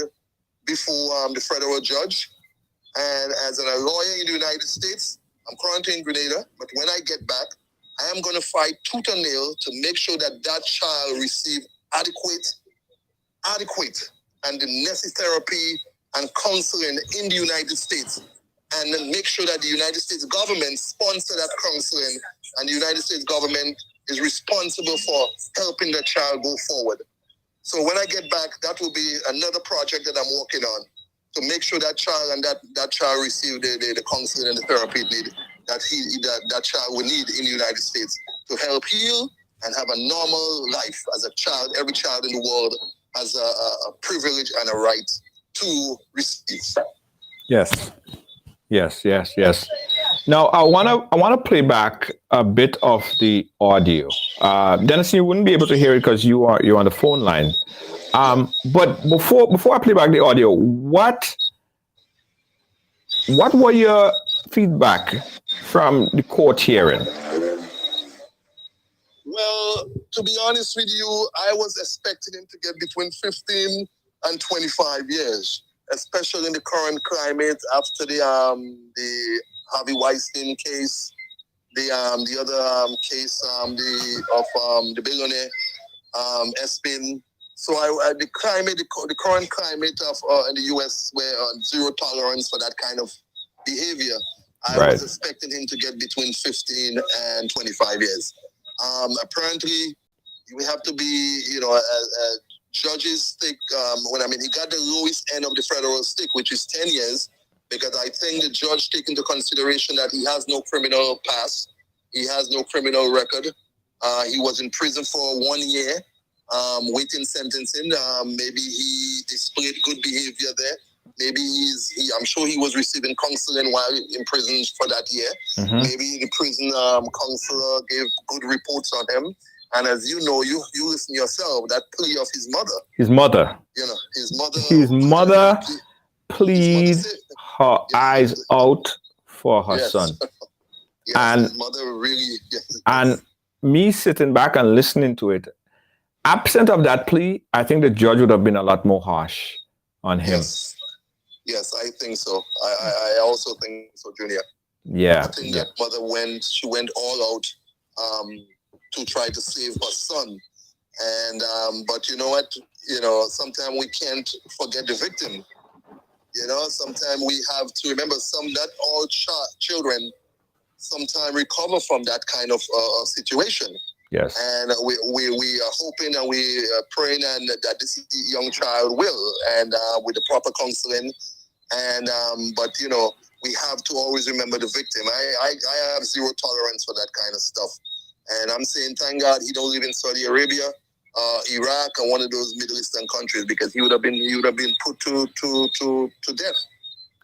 before the federal judge. And as a lawyer in the United States, I'm currently in Grenada, but when I get back, I am going to fight tooth and nail to make sure that that child receive adequate and the necessary therapy and counseling in the United States. And then make sure that the United States government sponsor that counseling and the United States government is responsible for helping the child go forward. So when I get back, that will be another project that I'm working on. to make sure that child and that child receive the counseling and the therapy it need, that child will need in the United States to help heal and have a normal life as a child. Every child in the world has a privilege and a right to receive. Yes. Now I wanna play back a bit of the audio. Dennis, you wouldn't be able to hear it because you're on the phone line. But before I play back the audio, what were your feedback from the court hearing? Well, to be honest with you, I was expecting him to get between 15 and 25 years, especially in the current climate after the Harvey Weinstein case, the other case, the billionaire Espin. So the current climate of in the U.S. where zero tolerance for that kind of behavior. I was expecting him to get between 15 and 25 years. Apparently, we have to be, judges stick. He got the lowest end of the federal stick, which is 10 years, because I think the judge take into consideration that he has no criminal past, he has no criminal record. He was in prison for 1 year, waiting sentencing. Maybe he displayed good behavior there. Maybe I'm sure he was receiving counseling while in prison for that year. Mm-hmm. Maybe the prison counselor gave good reports on him. And as you know, you listen yourself, that plea of his mother. His mother plead her eyes out for her son. Yes, and his mother really. Yes. And me sitting back and listening to it, absent of that plea, I think the judge would have been a lot more harsh on him. Yes, I think so. I also think so, Junior. Yeah. I think that mother went all out to try to save her son. And but you know what? Sometimes we can't forget the victim. Sometimes we have to remember not all children sometimes recover from that kind of situation. Yes. And we are hoping and we are praying and that this young child will, and with the proper counseling. And but we have to always remember the victim. I have zero tolerance for that kind of stuff. And I'm saying, thank God he don't live in Saudi Arabia, Iraq, and one of those Middle Eastern countries, because he would have been put to death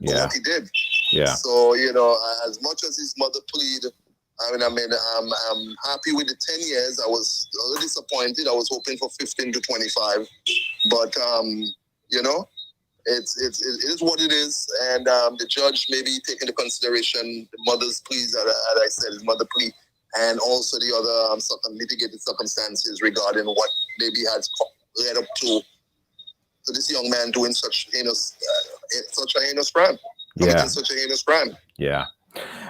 for what he did. Yeah. So as much as his mother pleaded, I'm happy with the 10 years. I was a little disappointed. I was hoping for 15 to 25, but it is what it is, and the judge maybe taking into consideration the mother's pleas, as I said, his mother plea, and also the other mitigated circumstances regarding what maybe has led up to this young man doing such a heinous crime. Committing such a heinous crime. Yeah.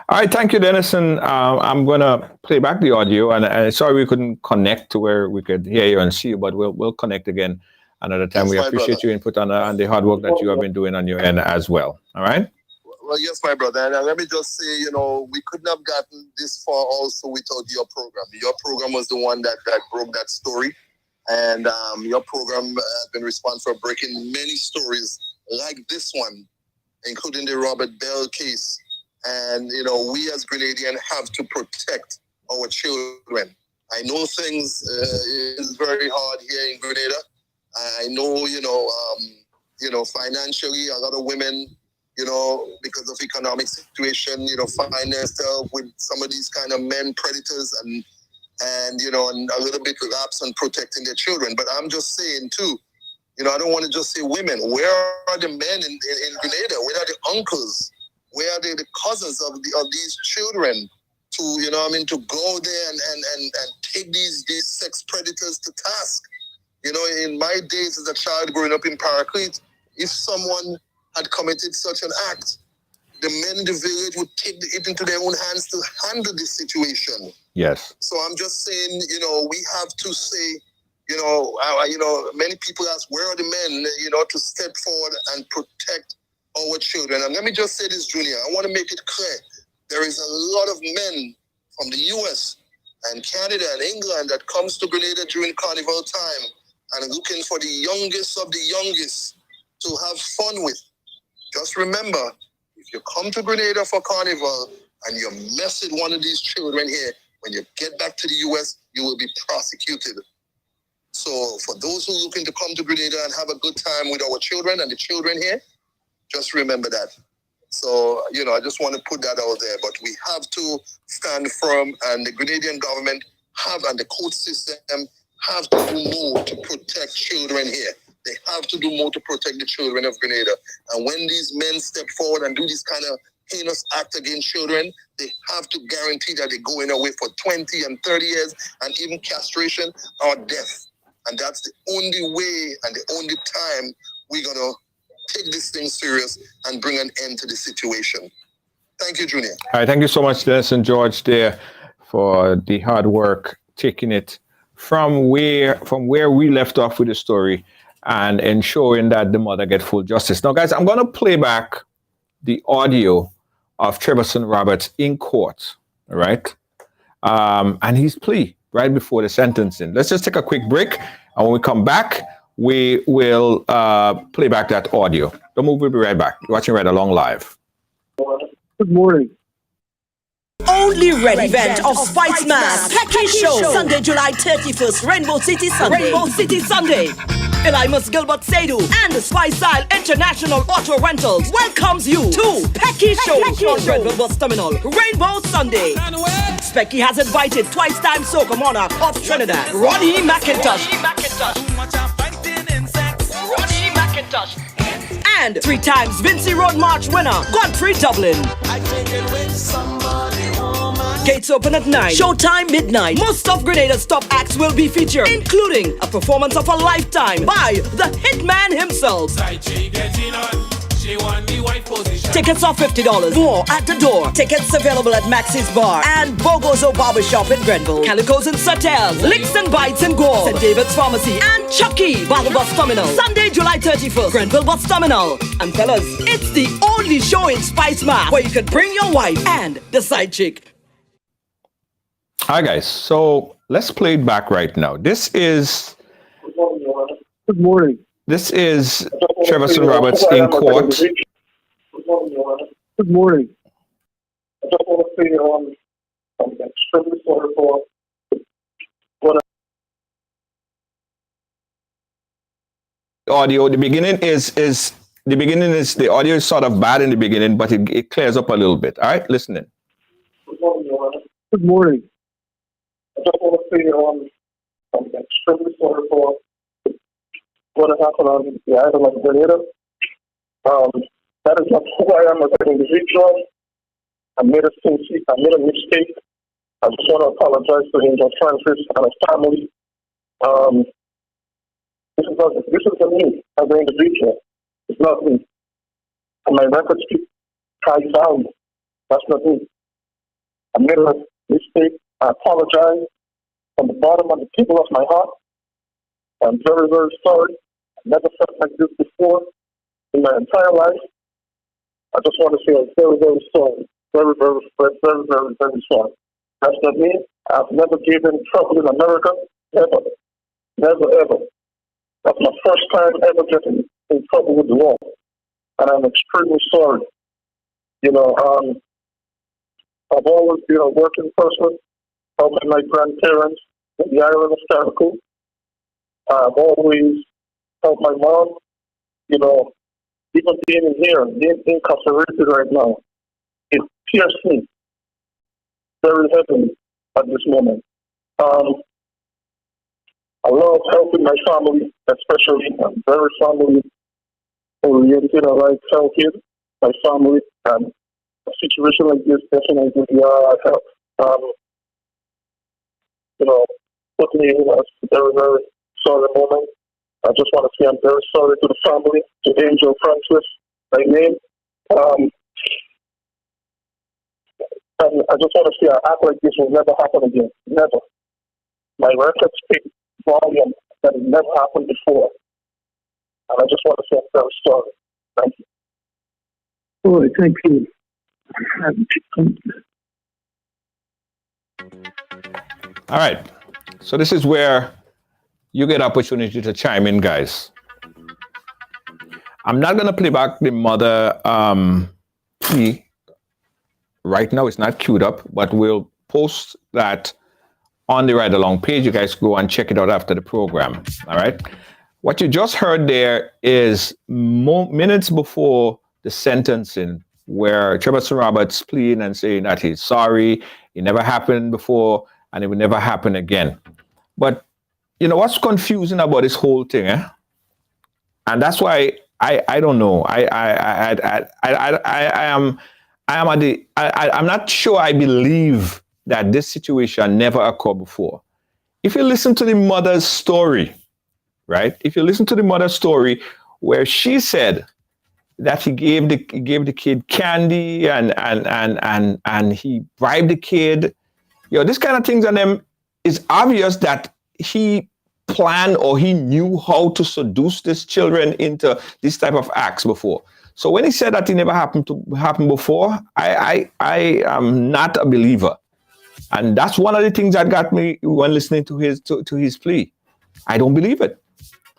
All right, thank you, Dennison. I'm gonna play back the audio, and sorry we couldn't connect to where we could hear you and see you, but we'll connect again another time. Yes, we appreciate your input on the hard work that you have been doing on your end as well. All right. Well, yes, my brother. And let me just say, we couldn't have gotten this far also without your program. Your program was the one that broke that story, and your program has been responsible for breaking many stories like this one, including the Robert Bell case. And, we as Grenadians have to protect our children. I know things is very hard here in Grenada. I know, financially, a lot of women, because of economic situation, find themselves with some of these kind of men predators and a little bit lapse on protecting their children. But I'm just saying, too, I don't want to just say women. Where are the men in Grenada? Where are the uncles? Where are the cousins of these children to, to go there and take these sex predators to task? In my days as a child growing up in Paraclete, if someone had committed such an act, the men in the village would take it into their own hands to handle this situation. Yes. So I'm just saying, we have to say, many people ask, where are the men, to step forward and protect our children? And let me just say this, Junior, I want to make it clear. There is a lot of men from the US and Canada and England that comes to Grenada during carnival time and looking for the youngest of the youngest to have fun with. just remember, if you come to Grenada for Carnival and you mess with one of these children here, when you get back to the US, you will be prosecuted. So for those who are looking to come to Grenada and have a good time with our children and the children here, just remember that. So, I just want to put that out there. But we have to stand firm, and the Grenadian government and the court system have to do more to protect children here. They have to do more to protect the children of Grenada. And when these men step forward and do this kind of heinous act against children, they have to guarantee that they're going away for 20 and 30 years, and even castration or death. And that's the only way and the only time we're going to take this thing serious and bring an end to the situation. Thank you, Junior. All right, thank you so much, Dennis and George, there for the hard work, taking it from where we left off with the story and ensuring that the mother get full justice. Now, guys, I'm going to play back the audio of Treverson Roberts in court, all right? And his plea right before the sentencing. Let's just take a quick break, and when we come back, we will play back that audio. Don't move, we'll be right back. You're watching Right Along Live. Good morning. Only red event of Spice Mass Package Show, Sunday, July 31st, Rainbow City Sunday. Elimus Gilbert Seydu and the Spice Style International Auto Rentals welcomes you to Package Show on Grenville Bus Terminal, Rainbow Sunday. Specky has invited twice-time soca monarch of Trinidad, Ronnie McIntosh. And 3 times Vincy Road March winner, Godfrey Dublin. Gates open at 9. Showtime midnight. Most of Grenada's top acts will be featured, including a performance of a lifetime by the Hitman himself. Tickets are $50. More at the door. Tickets available at Max's Bar and Bogozo Barbershop in Grenville, Calico's in Suttel, Licks and Bites in Gore, St. David's Pharmacy, and Chucky by the Bus Terminal. Sunday, July 31st, Grenville Bus Terminal. And fellas, it's the only show in Spice Mass where you can bring your wife and the side chick. All right, guys, so let's play it back right now. This is... Good morning. This is Treverson Roberts in court. Good morning. I just want to say I'm extremely sorry for what audio. The beginning is the audio is sort of bad in the beginning, but it clears up a little bit. All right, listen in. Good morning. I just want to say I'm extremely sorry for what happened on the island of Grenada. That is not who I am as an individual. I made a mistake. I just want to apologize to Angel Francis and his family. This is not me as an individual. It's not me. And my record speaks high value. That's not me. I made a mistake. I apologize from the bottom of the people of my heart. I'm very, very sorry. I never felt like this before in my entire life. I just want to say I'm very, very sorry. Very, very, very, very, very, very sorry. That's not me. I've never given trouble in America. Never. Never, ever. That's my first time ever getting in trouble with the law. And I'm extremely sorry. I've always been a working person, helping my grandparents in the island of Calico. I've always helped my mom, even being in here, being incarcerated right now, it pierced me very heavily at this moment. I love helping my family, especially. I'm very family oriented. I like helping my family, and a situation like this definitely help. Put me in a very, very sorry moment. I just want to say I'm very sorry to the family, to Angel Francis, my name. And I just want to say I act like this will never happen again. Never. My record speaks volume that has never happened before. And I just want to say I'm very sorry. Thank you. All right, thank you. All right. So this is where you get opportunity to chime in, guys. I'm not going to play back the mother plea right now. It's not queued up, but we'll post that on the Ride Along page. You guys go and check it out after the program. All right. What you just heard there is minutes before the sentencing, where Trevor Roberts pleading and saying that he's sorry, it never happened before, and it will never happen again. But you know what's confusing about this whole thing, eh? And that's why I don't know. I'm not sure I believe that this situation never occurred before. If you listen to the mother's story, right? If you listen to the mother's story, where she said that he gave the kid candy and he bribed the kid, you know, this kind of things on them, it's obvious that he planned or he knew how to seduce these children into this type of acts before. So when he said that it never happened before, I am not a believer. And that's one of the things that got me when listening to his plea. I don't believe it.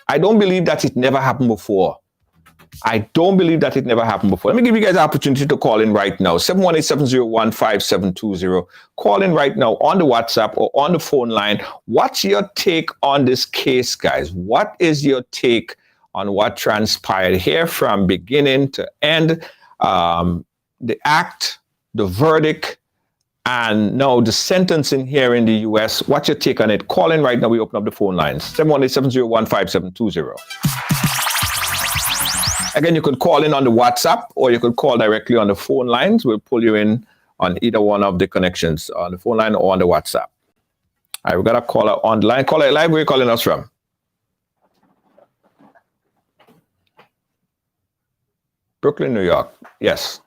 I don't believe that it never happened before. I don't believe that it never happened before. Let me give you guys the opportunity to call in right now. 718-701-5720. Call in right now on the WhatsApp or on the phone line. What's your take on this case, guys? What is your take on what transpired here from beginning to end? The act, the verdict, and now the sentencing here in the U.S. What's your take on it? Call in right now. We open up the phone lines. 718-701-5720. Again, you could call in on the WhatsApp or you could call directly on the phone lines. We'll pull you in on either one of the connections, on the phone line or on the WhatsApp. All right, we got a caller on the line. Caller live, where are you calling us from? Brooklyn, New York. Yes.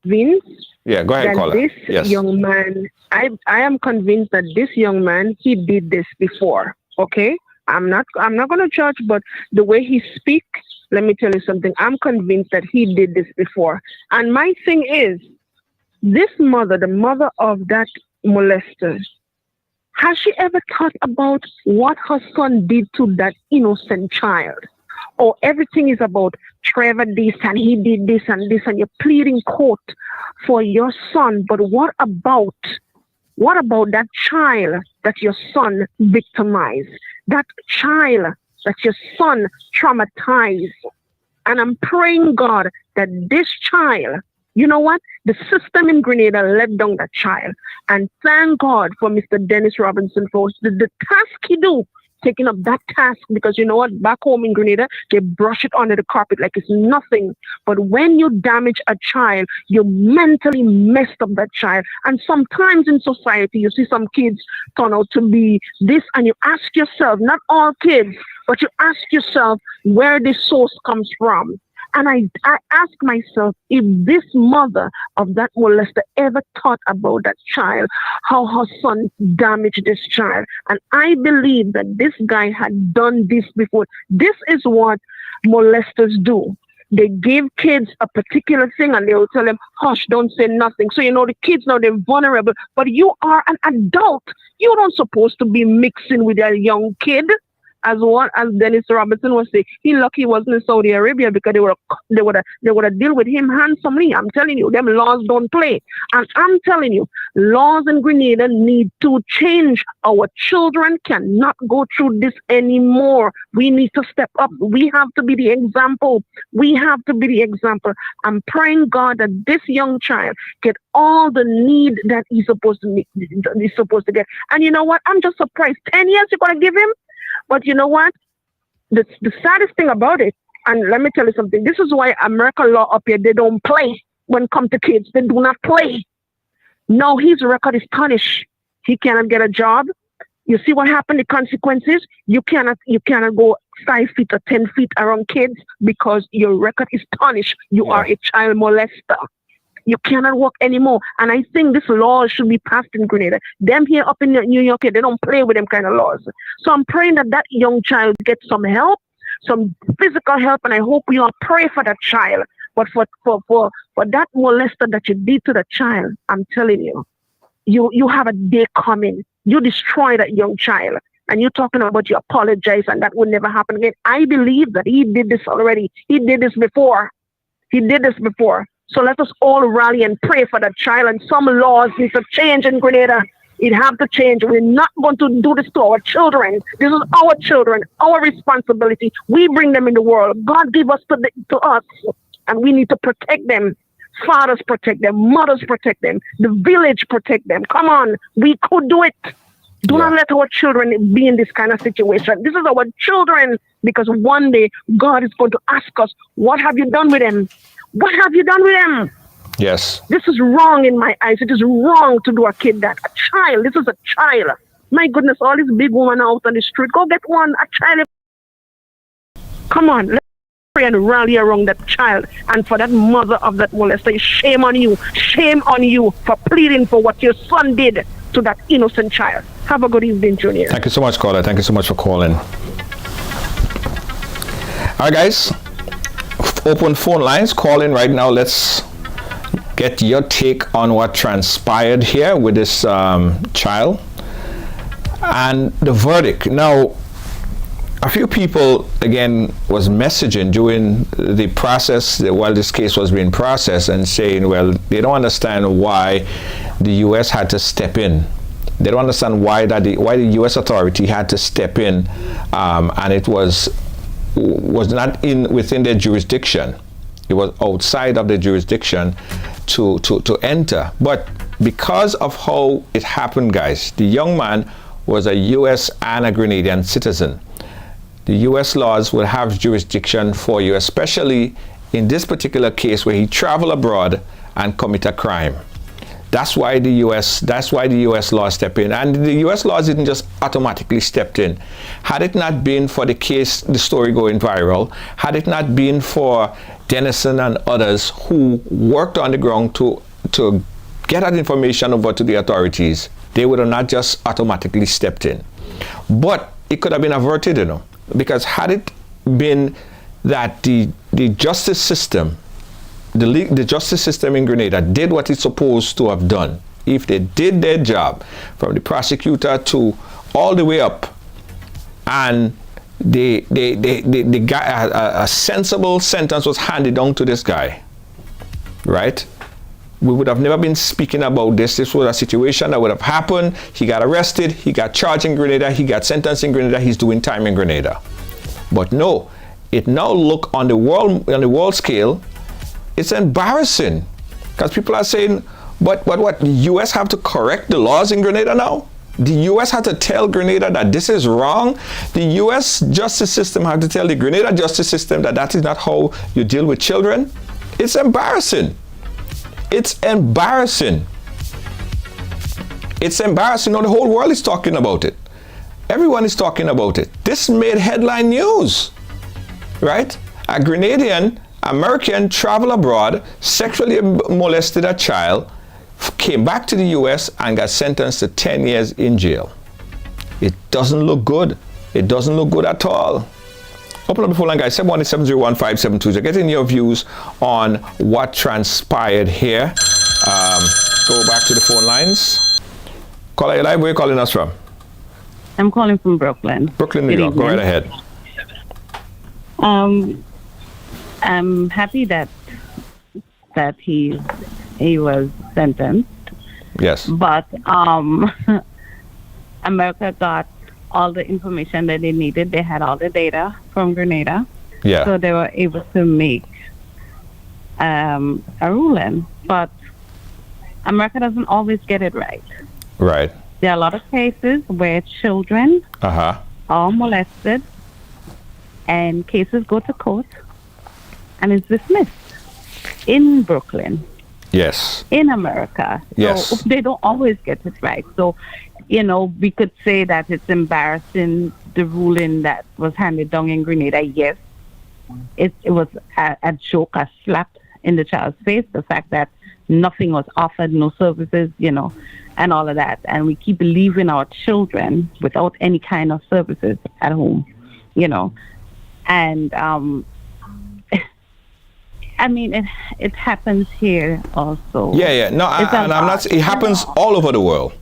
Vince? Yeah, go ahead, caller. This yes. young man, I am convinced that this young man, he did this before. Okay? I'm not gonna judge, but the way he speaks, let me tell you something. I'm convinced that he did this before. And my thing is, this mother, the mother of that molester, has she ever thought about what her son did to that innocent child? Or everything is about Trevor this and he did this and this, and you're pleading court for your son. But what about that child that your son victimized? That child that your son traumatized? And I'm praying, God, that this child, you know what? The system in Grenada let down that child. And thank God for Mr. Dennis Robinson for the task he do, taking up that task, because you know what? Back home in Grenada, they brush it under the carpet like it's nothing. But when you damage a child, you mentally messed up that child. And sometimes in society, you see some kids turn out to be this, and you ask yourself, not all kids, but you ask yourself where the source comes from. And I ask myself, if this mother of that molester ever thought about that child, how her son damaged this child. And I believe that this guy had done this before. This is what molesters do. They give kids a particular thing and they will tell them, hush, don't say nothing. So, the kids now, they're vulnerable. But you are an adult. You're not supposed to be mixing with a young kid. As Dennis Robinson was saying, he lucky he wasn't in Saudi Arabia, because they would have dealt with him handsomely. I'm telling you, them laws don't play. And I'm telling you, laws in Grenada need to change. Our children cannot go through this anymore. We need to step up. We have to be the example. I'm praying, God, that this young child get all the need that he's supposed to get. And you know what? I'm just surprised. 10 years you're gonna give him? But you know what? The saddest thing about it, and let me tell you something, this is why American law up here, they don't play when it comes to kids. They do not play. No, his record is tarnished. He cannot get a job. You see what happened, the consequences? You cannot go 5 feet or 10 feet around kids because your record is tarnished. You are a child molester. You cannot work anymore. And I think this law should be passed in Grenada. Them here up in New York, they don't play with them kind of laws. So I'm praying that young child gets some help, some physical help, and I hope we all pray for that child. But for that molester that you did to the child, I'm telling you, you have a day coming You destroy that young child. And you're talking about you apologize and that would never happen again. I believe that he did this already. He did this before. So let us all rally and pray for that child. And some laws need to change in Grenada. It have to change. We're not going to do this to our children. This is our children, our responsibility. We bring them in the world. God gave us to us, and we need to protect them. Fathers protect them. Mothers protect them. The village protect them. Come on, we could do it. Do not let our children be in this kind of situation. This is our children, because one day God is going to ask us, what have you done with them? What have you done with them? Yes. This is wrong in my eyes. It is wrong to do a kid that. A child. This is a child. My goodness, all these big women out on the street. Go get one. A child. Come on. Let's pray and rally around that child. And for that mother of that molester, shame on you. Shame on you for pleading for what your son did to that innocent child. Have a good evening, Junior. Thank you so much, caller. Thank you so much for calling. All right, guys. Open phone lines. Call in right now. Let's get your take on what transpired here with this child and the verdict. Now, a few people, again, was messaging during the process while this case was being processed and saying, well, they don't understand why the U.S. had to step in. They don't understand why the U.S. authority had to step in, and it was not within their jurisdiction. It was outside of the jurisdiction to enter. But because of how it happened, guys, the young man was a U.S. and a Grenadian citizen. The U.S. laws will have jurisdiction for you, especially in this particular case where he traveled abroad and commit a crime. That's why the U.S. law stepped in, and the U.S. laws didn't just automatically step in. Had it not been for the story going viral, had it not been for Dennison and others who worked on the ground to get that information over to the authorities, they would have not just automatically stepped in. But it could have been averted, because had it been that the justice system, the justice system in Grenada did what it's supposed to have done, if they did their job from the prosecutor to all the way up, and the guy, a sensible sentence was handed down to this guy, right? We would have never been speaking about this. This was a situation that would have happened. He got arrested, he got charged in Grenada, he got sentenced in Grenada, he's doing time in Grenada. But no, it now look on the world scale, it's embarrassing, because people are saying, but what, the U.S. have to correct the laws in Grenada now? The U.S. had to tell Grenada that this is wrong? The U.S. justice system had to tell the Grenada justice system that is not how you deal with children? It's embarrassing. It's embarrassing. It's embarrassing. Now the whole world is talking about it. Everyone is talking about it. This made headline news, right? A Grenadian American traveled abroad, sexually molested a child, came back to the U.S. and got sentenced to 10 years in jail. It doesn't look good. It doesn't look good at all. Open up the phone line, guys, 718-701-572. Getting your views on what transpired here. Go back to the phone lines. Caller, you live. Where are you calling us from? I'm calling from Brooklyn. Brooklyn, New York. Go right ahead. I'm happy that he was sentenced. Yes. But America got all the information that they needed. They had all the data from Grenada. Yeah. So they were able to make a ruling. But America doesn't always get it right. Right. There are a lot of cases where children are molested and cases go to court and it's dismissed in Brooklyn. Yes. In America. Yes. So they don't always get it right. So, we could say that it's embarrassing, the ruling that was handed down in Grenada. Yes. It was a joke, a slap in the child's face, the fact that nothing was offered, no services, and all of that. And we keep leaving our children without any kind of services at home, And, I mean, it happens here also. Yeah. No, and I'm not. It happens all over the world.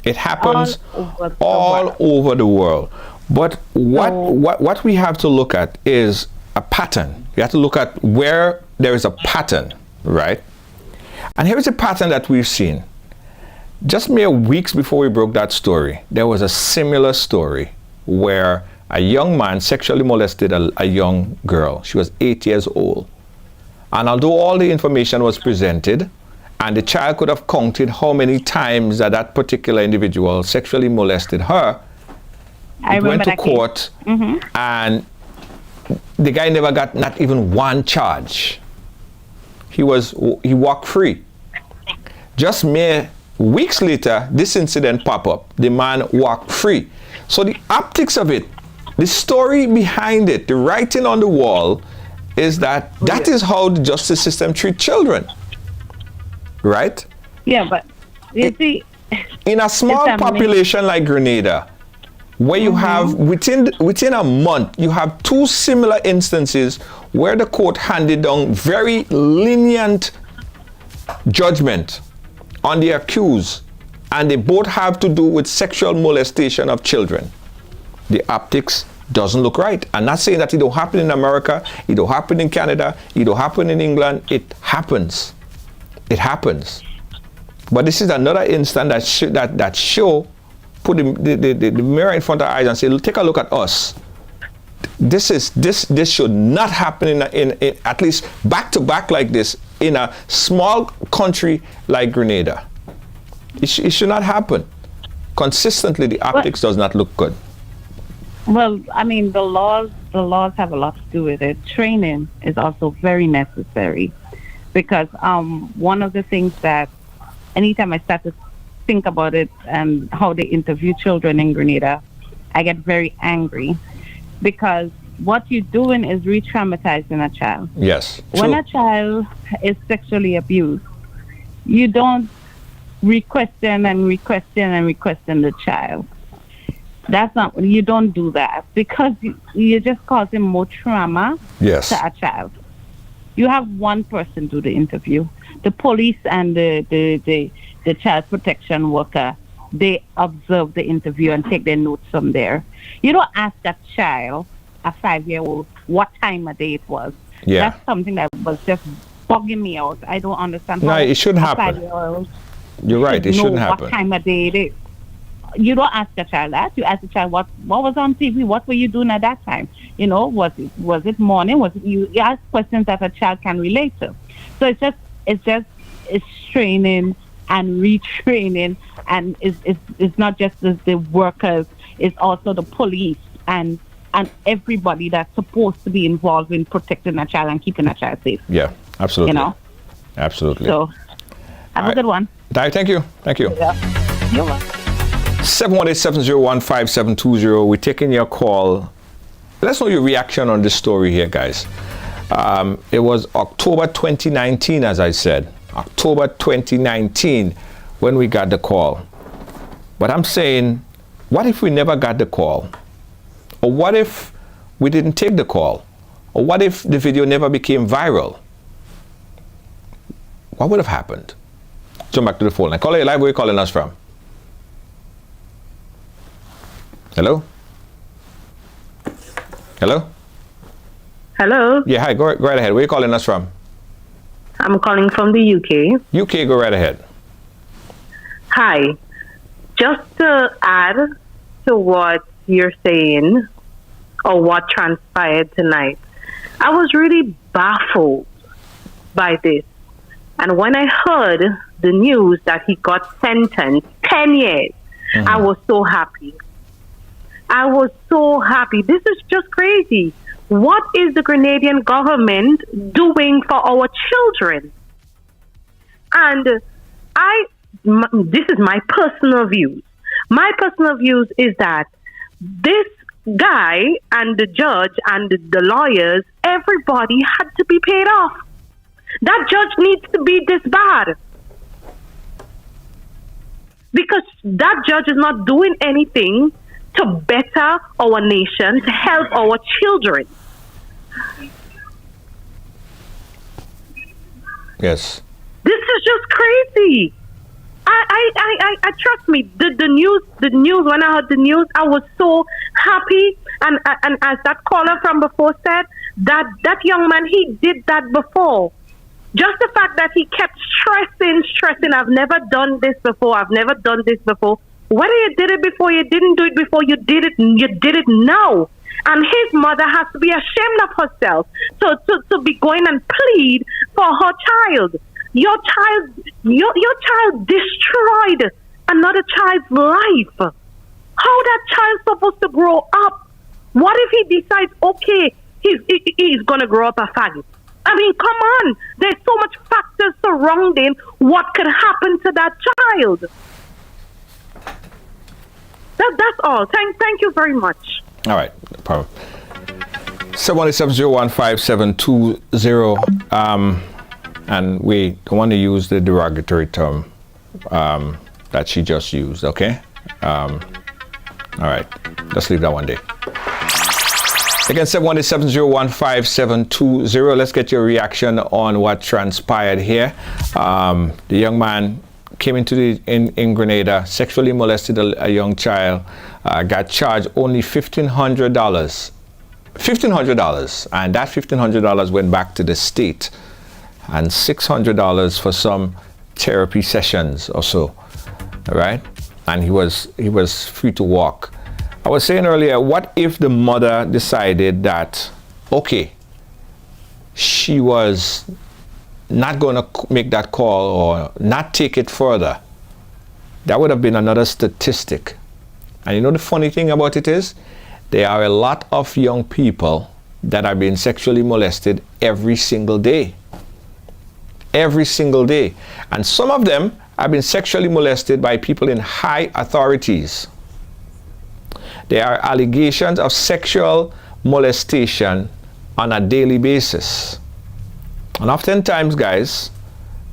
It happens all over the world. But what we have to look at is a pattern. You have to look at where there is a pattern, right? And here's a pattern that we've seen. Just mere weeks before we broke that story, there was a similar story where a young man sexually molested a young girl. She was 8 years old. And although all the information was presented, and the child could have counted how many times that particular individual sexually molested her, it went to court, and the guy never got not even one charge. He walked free. Just mere weeks later, this incident popped up. The man walked free. So the optics of it, the story behind it, the writing on the wall, is that is how the justice system treats children, right? Yeah, but you see, in a small population like Grenada, where you have within a month, you have two similar instances where the court handed down very lenient judgment on the accused, and they both have to do with sexual molestation of children. The optics doesn't look right. I'm not saying that it don't happen in America, it don't happen in Canada, it don't happen in England. It happens. It happens. But this is another instance that show, put the mirror in front of our eyes and say, take a look at us. This should not happen in at least back to back like this in a small country like Grenada. It should not happen. Consistently, the optics does not look good. Well, I mean, the laws have a lot to do with it. Training is also very necessary, because one of the things that anytime I start to think about it and how they interview children in Grenada, I get very angry, because what you're doing is re-traumatizing a child. Yes. When a child is sexually abused, you don't re-question the child. That's not, you don't do that, because you're just causing more trauma to a child. You have one person do the interview. The police and the child protection worker, they observe the interview and take their notes from there. You don't ask a child, a 5-year-old, what time of day it was. Yeah. That's something that was just bugging me out. I don't understand how it shouldn't a happen. 5-year-old You're right, it shouldn't happen. What time of day it is. You don't ask a child that. You ask the child what was on TV, what were you doing at that time? You know, was it morning? You ask questions that a child can relate to. So it's training and retraining, and it's not just the workers, it's also the police and everybody that's supposed to be involved in protecting a child and keeping a child safe. Yeah, absolutely. You know? Absolutely. So have a good one. Thank you. Yeah. You're welcome. 718-701-5720. We're taking your call. Let's know your reaction on this story here, guys. It was October 2019, as I said. October 2019 when we got the call. But I'm saying, what if we never got the call? Or what if we didn't take the call? Or what if the video never became viral? What would have happened? Jump back to the phone line. Caller, live, where are you calling us from? Hello? Hello? Hello? Yeah, hi, go right ahead. Where are you calling us from? I'm calling from the UK. UK, go right ahead. Hi. Just to add to what you're saying, or what transpired tonight, I was really baffled by this. And when I heard the news that he got sentenced 10 years, I was so happy. I was so happy. This is just crazy. What is the Grenadian government doing for our children? And this is my personal views. My personal views is that this guy and the judge and the lawyers, everybody had to be paid off. That judge needs to be disbarred. Because that judge is not doing anything to better our nation, to help our children. Yes. This is just crazy. I trust me. The news. When I heard the news, I was so happy. And as that caller from before said, that young man, he did that before. Just the fact that he kept stressing. I've never done this before. Whether you did it before, you didn't do it before, you did it now. And his mother has to be ashamed of herself to be going and plead for her child. Your child destroyed another child's life. How that child's supposed to grow up? What if he decides, okay, he's gonna grow up a faggot? I mean, come on. There's so much factors surrounding what could happen to that child. That's all. Thank you very much. All right, no problem. 717-015-720. And we don't want to use the derogatory term that she just used, okay? All right, let's leave that one day. Again, 717-015-720. Let's get your reaction on what transpired here. The young man came into in Grenada, sexually molested a young child, got charged only $1,500. $1,500, and that $1,500 went back to the state, and $600 for some therapy sessions or so. All right, and he was free to walk. I was saying earlier, what if the mother decided that, okay, she was not going to make that call or not take it further? That would have been another statistic. And you know the funny thing about it is, there are a lot of young people that are being sexually molested every single day. Every single day. And some of them have been sexually molested by people in high authorities. There are allegations of sexual molestation on a daily basis. And oftentimes, guys,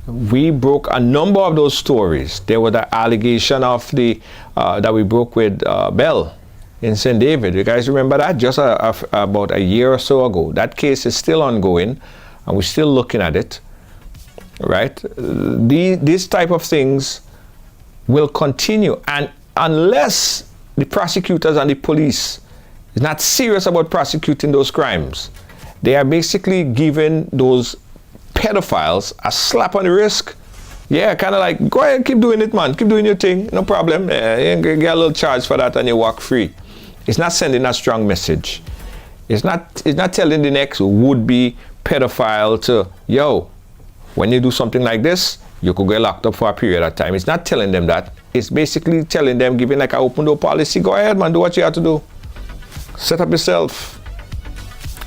we broke a number of those stories. There was the allegation of that we broke with Bell in St. David. You guys remember that? Just about a year or so ago. That case is still ongoing, and we're still looking at it. Right? These type of things will continue, and unless the prosecutors and the police is not serious about prosecuting those crimes, they are basically giving those pedophiles a slap on the wrist. Yeah, kind of like, go ahead, keep doing it, man. Keep doing your thing, no problem. You get a little charge for that and you walk free. It's not sending a strong message. It's not telling the next would-be pedophile to, yo, when you do something like this, you could get locked up for a period of time. It's not telling them that. It's basically telling them, giving like an open door policy. Go ahead, man, do what you have to do. Set up yourself.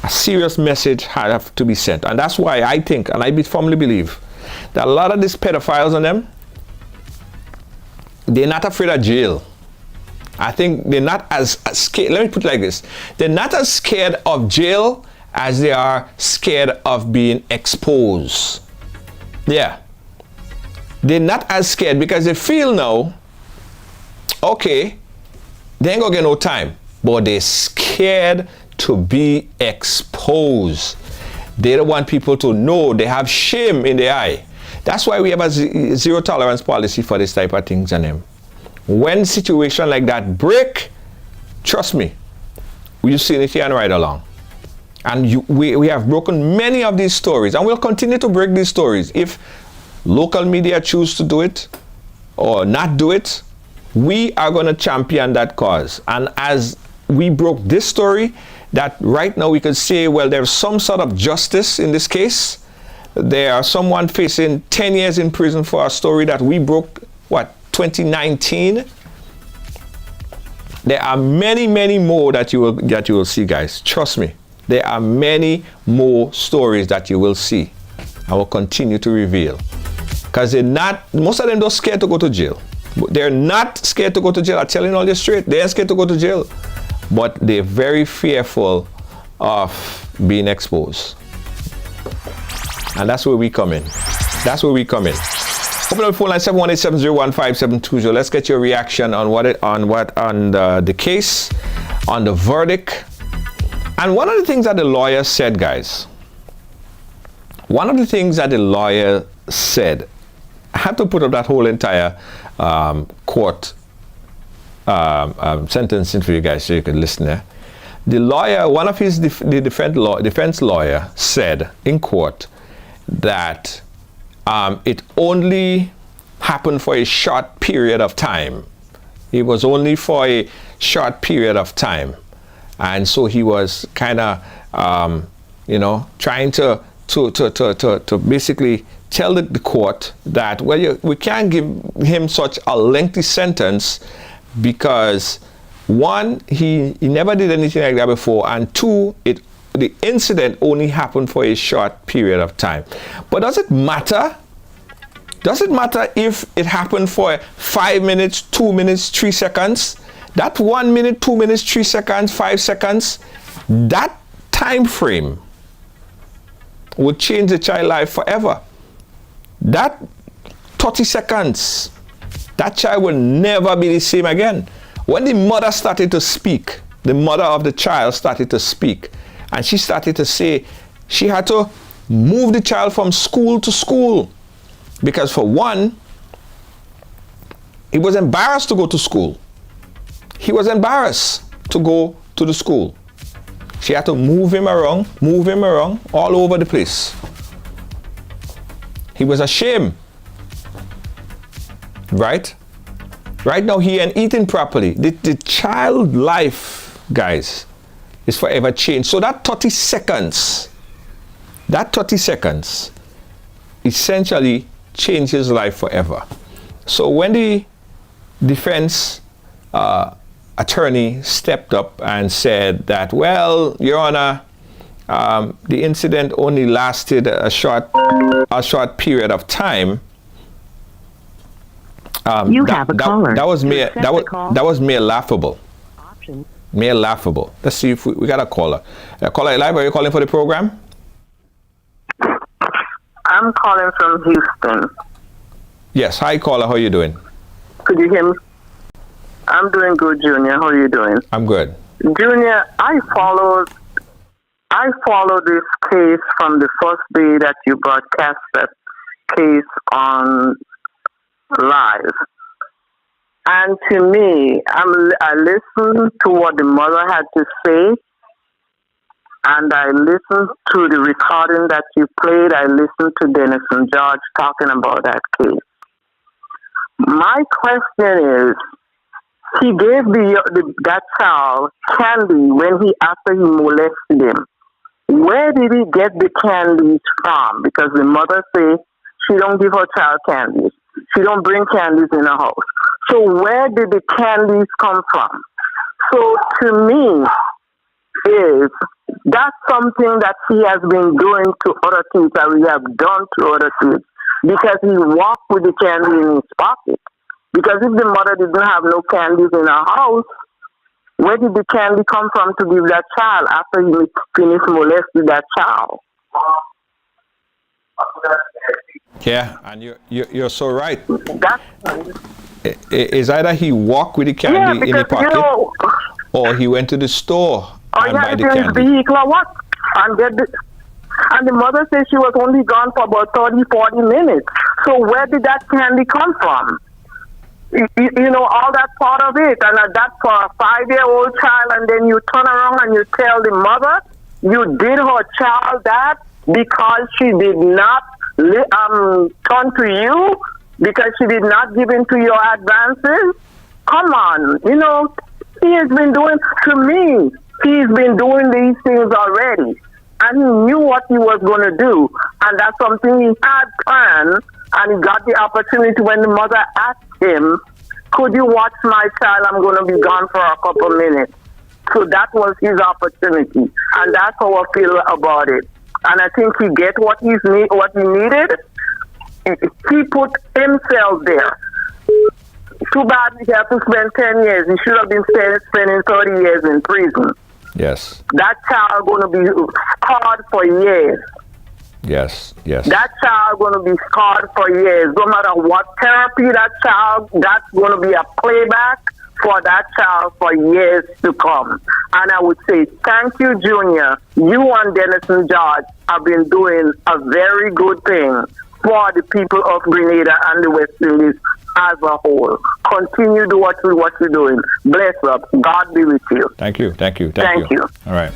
A serious message have to be sent. And that's why I think, and I firmly believe, that a lot of these pedophiles on them, they're not afraid of jail. I think they're not as scared. Let me put it like this. They're not as scared of jail as they are scared of being exposed. Yeah. They're not as scared because they feel now, okay, they ain't gonna get no time, but they're scared to be exposed. They don't want people to know. They have shame in their eye. That's why we have a zero tolerance policy for this type of things on them. When situation like that break, trust me, we've seen it here and right along. And we have broken many of these stories, and we'll continue to break these stories. If local media choose to do it or not do it, we are going to champion that cause. And as we broke this story, that right now we could say, well, there's some sort of justice in this case. There are someone facing 10 years in prison for a story that we broke, 2019. There are many, many more that you will see, guys. Trust me. There are many more stories that you will see. I will continue to reveal. Because most of them don't scared to go to jail. They're not scared to go to jail. I'm telling all you straight. They ain't scared to go to jail. But they're very fearful of being exposed. And that's where we come in. That's where we come in. Open up the phone line 718-701-5720. Let's get your reaction on the case, on the verdict. And one of the things that the lawyer said, guys, one of the things that the lawyer said I had to put up that whole entire court sentencing for you guys so you could listen there. The lawyer, one of his defense lawyer said in court that it only happened for a short period of time. It was only for a short period of time. And so he was kind of, trying to basically tell the court that, well, we can't give him such a lengthy sentence because, one, he never did anything like that before, and two, the incident only happened for a short period of time. But does it matter? Does it matter if it happened for 5 minutes, 2 minutes, 3 seconds? That 1 minute, 2 minutes, 3 seconds, 5 seconds, that time frame would change the child's life forever. That 30 seconds, that child will never be the same again. When the mother started to speak, the mother of the child started to speak, and she started to say she had to move the child from school to school because, for one, he was embarrassed to go to school. He was embarrassed to go to the school. She had to move him around all over the place. He was ashamed. Right? Right now, he ain't eating properly. The child life, guys, is forever changed. So that 30 seconds essentially changes life forever. So when the defense attorney stepped up and said that, well, Your Honor, the incident only lasted a short period of time. That was mere laughable. Mere laughable. Let's see if we got a caller. Caller live, are you calling for the program? I'm calling from Houston. Yes. Hi, caller. How are you doing? Could you hear me? I'm doing good, Junior. How are you doing? I'm good. Junior, I followed this case from the first day that you broadcast that case on live. And to me, I listened to what the mother had to say, and I listened to the recording that you played. I listened to Dennis and George talking about that case. My question is, he gave that child candy after he molested him. Where did he get the candies from? Because the mother says she don't give her child candies. She don't bring candies in her house. So where did the candies come from? So to me, that's something that he has been doing to other kids, that we have done to other kids, because he walked with the candy in his pocket. Because if the mother didn't have no candies in her house, where did the candy come from to give that child after he finished molesting that child? Yeah, and you're so right. It's either he walked with the candy in his pocket, or he went to the store and buy the candy. Vehicle or what? And the mother says she was only gone for about 30, 40 minutes. So where did that candy come from? You know, all that part of it. And that's for a 5-year-old child, and then you turn around and you tell the mother you did her child that because she did not turn to you, because she did not give in to your advances. Come on, you know, he has been doing, to me, he's been doing these things already. And he knew what he was going to do. And that's something he had planned. And he got the opportunity when the mother asked him, could you watch my child? I'm going to be gone for a couple minutes. So that was his opportunity. And that's how I feel about it. And I think he get what he needed. He put himself there. Too bad he had to spend 10 years. He should have been spending 30 years in prison. Yes. That child going to be scarred for years. Yes. That child going to be scarred for years. No matter what therapy that child, that's going to be a playback for that child for years to come. And I would say, thank you, Junior. You and Dennis and George have been doing a very good thing for the people of Grenada and the West Indies as a whole. Continue to do what you're doing. Bless up. God be with you. Thank you. Thank you. All right.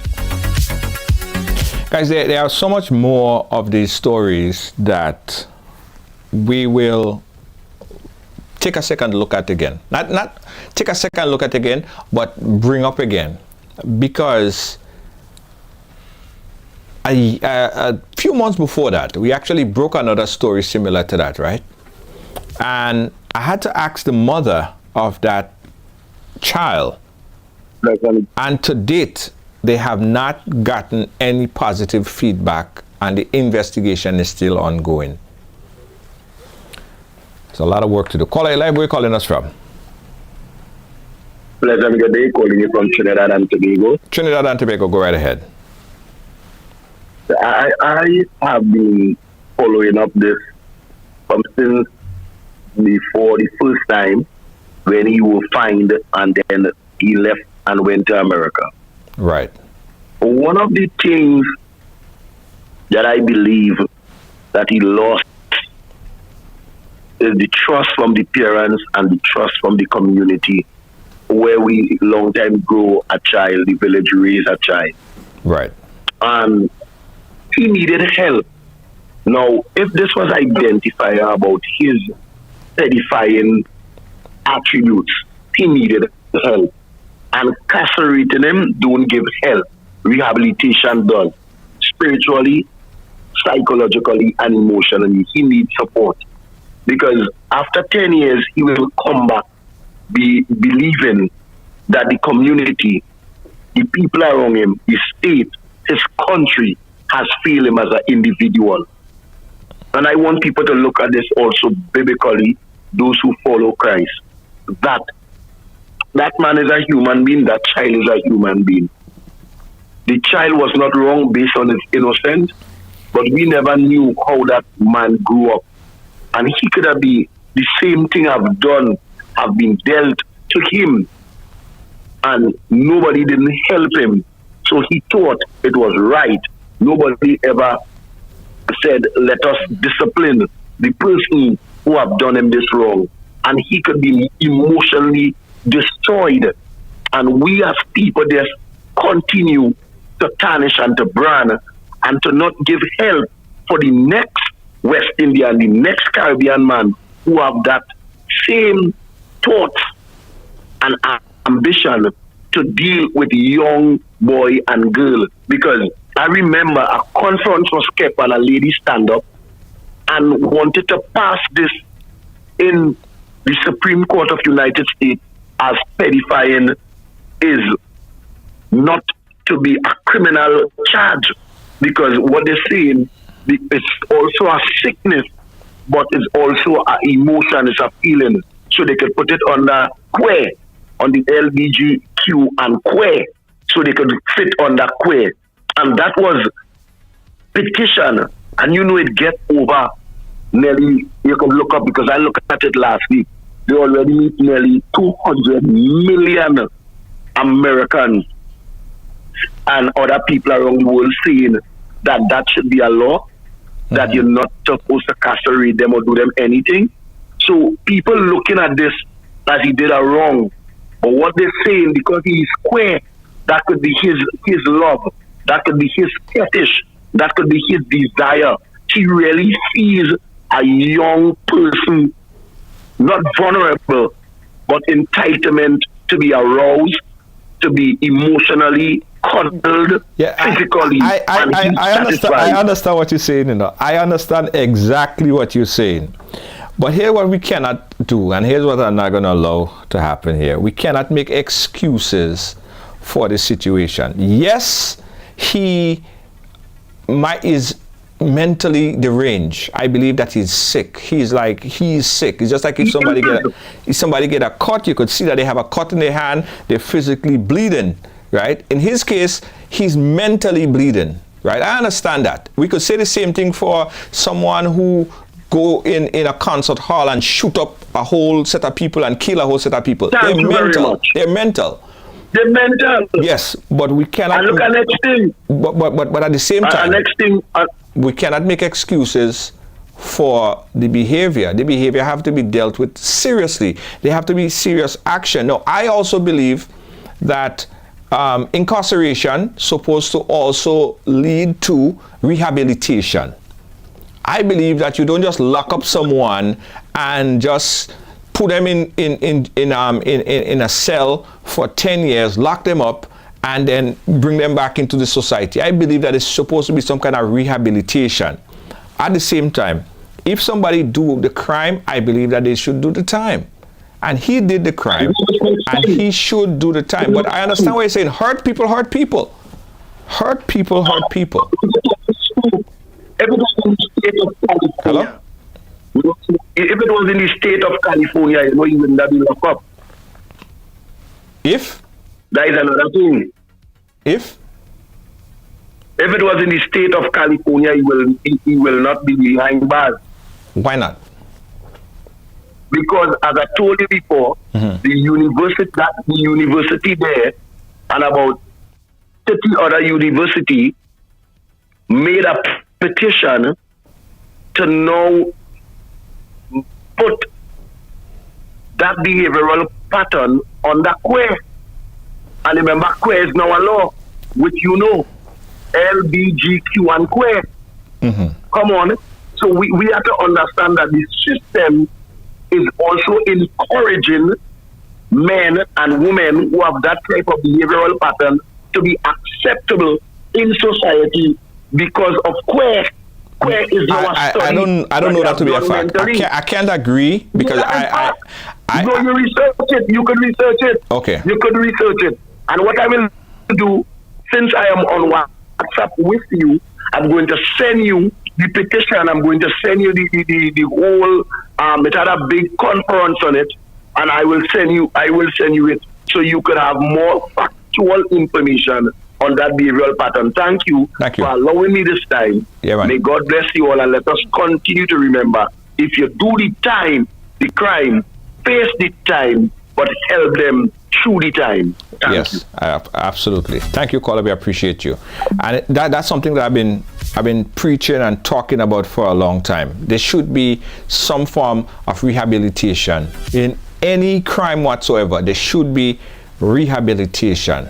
Guys, there are so much more of these stories that we will take a second look at again. Not take a second look at again, but bring up again. Because a few months before that, we actually broke another story similar to that, right? And I had to ask the mother of that child. And to date, they have not gotten any positive feedback, and the investigation is still ongoing. It's a lot of work to do. Caller, where are you calling us from? Pleasant good day, calling you from Trinidad and Tobago. Trinidad and Tobago, go right ahead. I have been following up this since before the first time when he was fined and then he left and went to America. Right. One of the things that I believe that he lost is the trust from the parents and the trust from the community, where we long time grow a child, the village raise a child. Right. And he needed help. Now, if this was identified about his edifying attributes, he needed help. And incarcerating him don't give help. Rehabilitation does. Spiritually, psychologically, and emotionally, he needs support. Because after 10 years, he will come back believing that the community, the people around him, his state, his country has failed him as an individual. And I want people to look at this also biblically, those who follow Christ. That man is a human being, that child is a human being. The child was not wrong based on his innocence, but we never knew how that man grew up. And he could have been the same thing have been dealt to him. And nobody didn't help him. So he thought it was right. Nobody ever said, let us discipline the person who have done him this wrong. And he could be emotionally destroyed. And we as people just continue to tarnish and to brand and to not give help for the next West Indian, the next Caribbean man who have that same thoughts and ambition to deal with young boy and girl. Because I remember a conference was kept and a lady stand up and wanted to pass this in the Supreme Court of United States as pedophiling is not to be a criminal charge, because what they're saying is also a sickness, but it's also an emotion, it's a feeling. So they could put it under queer, on the LBGQ and queer, so they could fit under queer. And that was petition, and you know it get over nearly, you can look up because I looked at it last week, they already meet nearly 200 million Americans and other people around the world saying that that should be a law, that you're not supposed to castrate them or do them anything. So people looking at this as he did a wrong, but what they're saying, because he's queer, that could be his love, that could be his fetish, that could be his desire. He really sees a young person, not vulnerable, but entitlement to be aroused, to be emotionally cuddled, physically. I understand what you're saying. You know, I understand exactly what you're saying. But here's what we cannot do, and here's what I'm not going to allow to happen here. We cannot make excuses for the situation. Yes, he is mentally deranged. I believe that he's sick. He's sick. It's just like if somebody get a cut, you could see that they have a cut in their hand, they're physically bleeding, right? In his case, he's mentally bleeding, right? I understand that. We could say the same thing for someone who go in a concert hall and shoot up a whole set of people and kill a whole set of people. They're mental. They're mental. They're mental. Yes, but we cannot. And look at next thing. But at the same time, next thing, we cannot make excuses for the behavior. The behavior have to be dealt with seriously. They have to be serious action. Now, I also believe that incarceration supposed to also lead to rehabilitation. I believe that you don't just lock up someone and just put them in a cell for 10 years, lock them up, and then bring them back into the society. I believe that it's supposed to be some kind of rehabilitation. At the same time, if somebody do the crime, I believe that they should do the time. And he did the crime, and he should do the time. But I understand what you're saying. Hurt people hurt people. Hurt people hurt people. Hello? If it was in the state of California, you know, you wouldn't have been locked up. If? That is another thing. If it was in the state of California, he will not be behind bars. Why not? Because as I told you before, the university there and about 30 other universities made a petition to now put that behavioral pattern under queer. And remember, queer is now a law, which you know, LBGQ and queer. Come on. So we have to understand that the system is also encouraging men and women who have that type of behavioral pattern to be acceptable in society because of queer. Queer is now a study. I don't know that to be a fact. I can't agree because No, you research it. You could research it. Okay. You could research it. And what I will do, since I am on WhatsApp with you, I'm going to send you the petition. I'm going to send you the whole. It had a big conference on it, and I will send you it so you could have more factual information on that behavioral pattern. Thank you for allowing me this time. Yeah, man. May God bless you all, and let us continue to remember: if you do the crime, face the time, but help them through the time. Thank you. Absolutely. Thank you, caller. We appreciate you. And that's something that I've been preaching and talking about for a long time. There should be some form of rehabilitation in any crime whatsoever. There should be rehabilitation,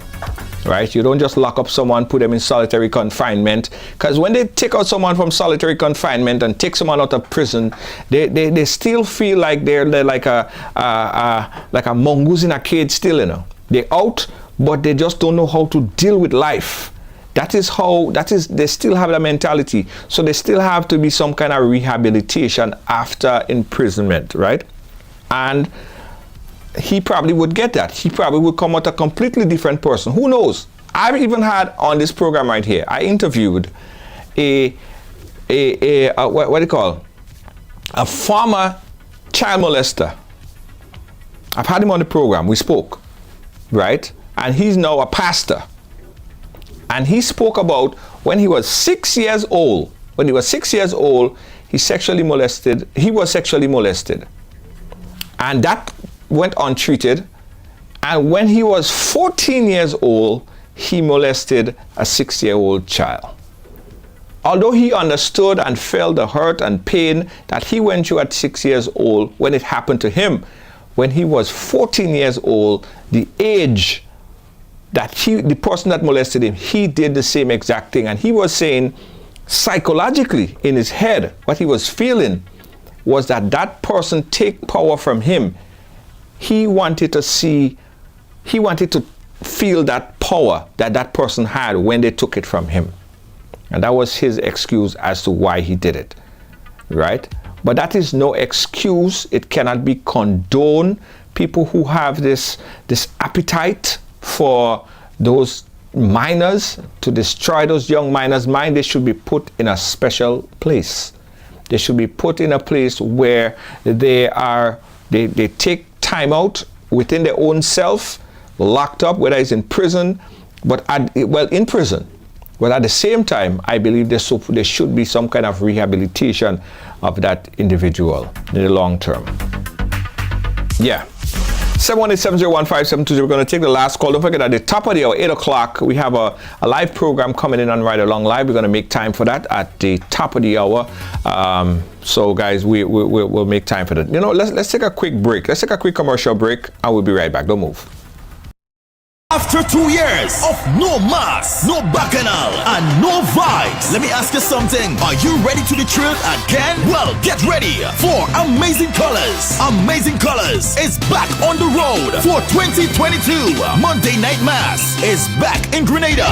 right? You don't just lock up someone, put them in solitary confinement, because when they take out someone from solitary confinement and take someone out of prison, they still feel like they're like a mongoose in a cage still, you know. They're out, but they just don't know how to deal with life. They still have that mentality. So there still have to be some kind of rehabilitation after imprisonment, right? And he probably would get that. He probably would come out a completely different person. Who knows? I've even had on this program right here, I interviewed a what do you call? A former child molester. I've had him on the program. We spoke, right? And he's now a pastor. And he spoke about when he was 6 years old. When he was 6 years old, he was sexually molested. And that went untreated. And when he was 14 years old, he molested a 6-year-old child. Although he understood and felt the hurt and pain that he went through at 6 years old when it happened to him, when he was 14 years old, the age that the person that molested him, he did the same exact thing. And he was saying psychologically in his head, what he was feeling was that person take power from him. He wanted to feel that power that person had when they took it from him. And that was his excuse as to why he did it, right? But that is no excuse. It cannot be condoned. People who have this appetite for those minors, to destroy those young minors' mind, they should be put in a special place. They should be put in a place where they take time out within their own self, locked up, whether it's in prison, in prison. But at the same time, I believe there should be some kind of rehabilitation of that individual in the long term. Yeah. 718-701-5720. We're going to take the last call. Don't forget, at the top of the hour, 8 o'clock, we have a live program coming in on Ride Along Live. We're going to make time for that at the top of the hour. So, guys, we'll make time for that. You know, let's take a quick break. Let's take a quick commercial break, and we'll be right back. Don't move. After 2 years of no mass, no bacchanal, and no vibes, let me ask you something. Are you ready to be thrilled again? Well, get ready for Amazing Colors. Amazing Colors is back on the road for 2022. Monday Night Mass is back in Grenada.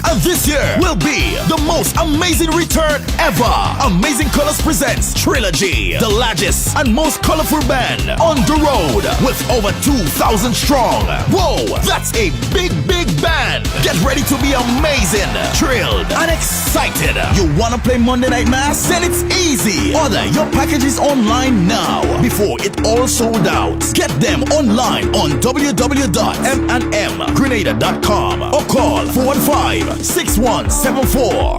And this year will be the most amazing return ever. Amazing Colors presents Trilogy, the largest and most colorful band on the road with over 2,000 strong. Whoa, that's a big, big band. Get ready to be amazing, thrilled, and excited. You want to play Monday Night Mass? Then it's easy. Order your packages online now before it all sold out. Get them online on www.mnmgrenada.com or call 415-6174.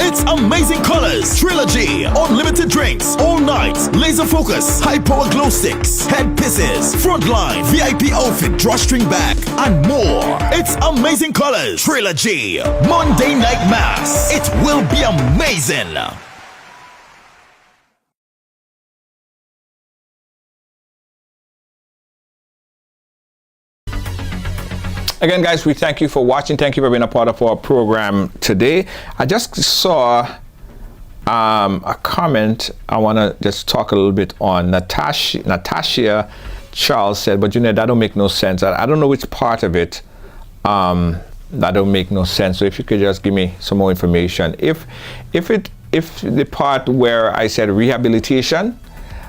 It's Amazing Colors Trilogy. Unlimited drinks, all night, laser focus, high power glow sticks, head pieces, frontline, VIP outfit, drawstring bag, and more. It's Amazing Colors Trilogy. Monday Night Mass. It will be amazing. Again, guys, we thank you for watching. Thank you for being a part of our program today. I just saw a comment. I want to just talk a little bit on Natasha Charles said, but you know, that don't make no sense. I don't know which part of it that don't make no sense. So if you could just give me some more information. If the part where I said rehabilitation,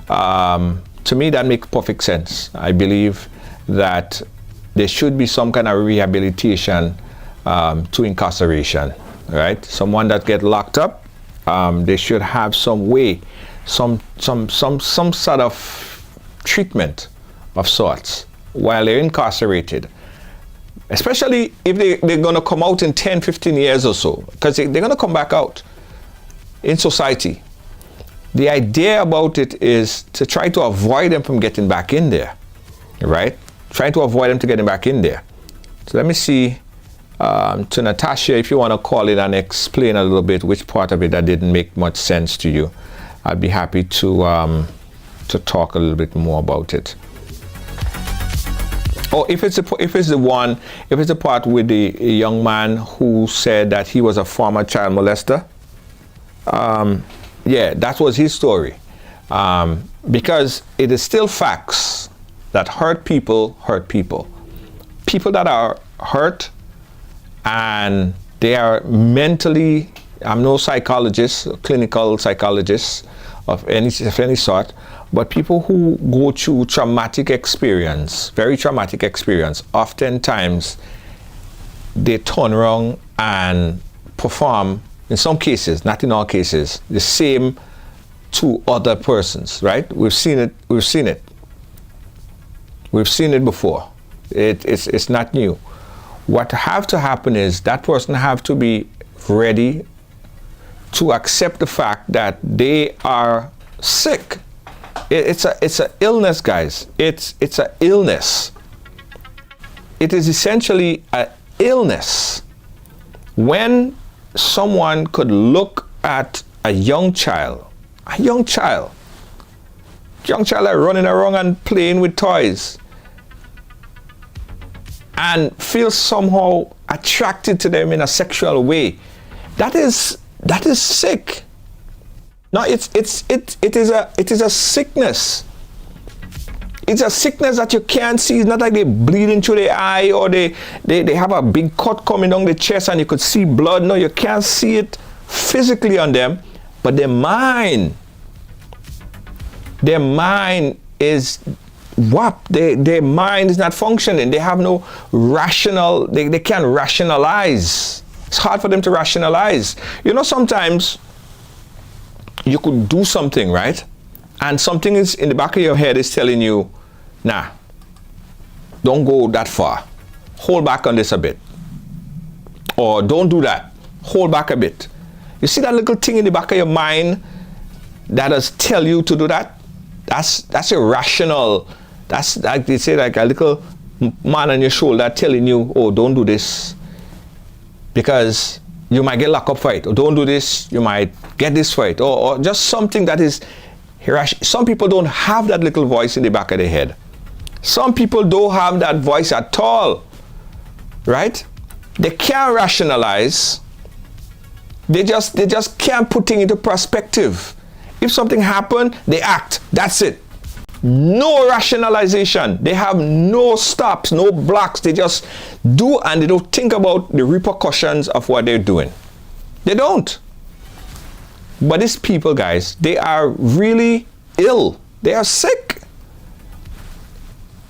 to me that makes perfect sense. I believe that there should be some kind of rehabilitation to incarceration, right? Someone that get locked up, they should have some way, some sort of treatment of sorts while they're incarcerated, especially if they're going to come out in 10, 15 years or so, because they're going to come back out in society. The idea about it is to try to avoid them from getting back in there, right? Trying to avoid them to getting back in there. So let me see, to Natasha, if you want to call in and explain a little bit which part of it that didn't make much sense to you, I'd be happy to talk a little bit more about it. Or if it's the part with the young man who said that he was a former child molester, yeah, that was his story, because it is still facts that hurt people. People that are hurt and they are mentally, I'm no psychologist, clinical psychologist of any sort, but people who go through traumatic experience, very traumatic experience, oftentimes they turn around and perform, in some cases, not in all cases, the same to other persons, right? We've seen it before. It's not new. What have to happen is that person have to be ready to accept the fact that they are sick. It's a illness, guys. It's a illness. It is essentially an illness. When someone could look at a young child are running around and playing with toys and feel somehow attracted to them in a sexual way, that is sick. No, it is a sickness. It's a sickness that you can't see. It's not like they bleed into the eye or they have a big cut coming down the chest and you could see blood. No, you can't see it physically on them, but their mind is warped. Their mind is not functioning. They have no rational, they can't rationalize. It's hard for them to rationalize. You know, sometimes you could do something, right? And something is in the back of your head is telling you, nah, don't go that far. Hold back on this a bit. Or don't do that. Hold back a bit. You see that little thing in the back of your mind that does tell you to do that? That's irrational. That's like they say, like a little man on your shoulder telling you, oh, don't do this, because you might get locked up for it. Or don't do this, you might get this for it. Or just something that is irrational. Some people don't have that little voice in the back of their head. Some people don't have that voice at all. Right? They can't rationalize. They just can't put things into perspective. If something happened, they act. That's it. No rationalization. They have no stops, no blocks. They just do, and they don't think about the repercussions of what they're doing. They don't. But these people, guys, they are really ill. They are sick.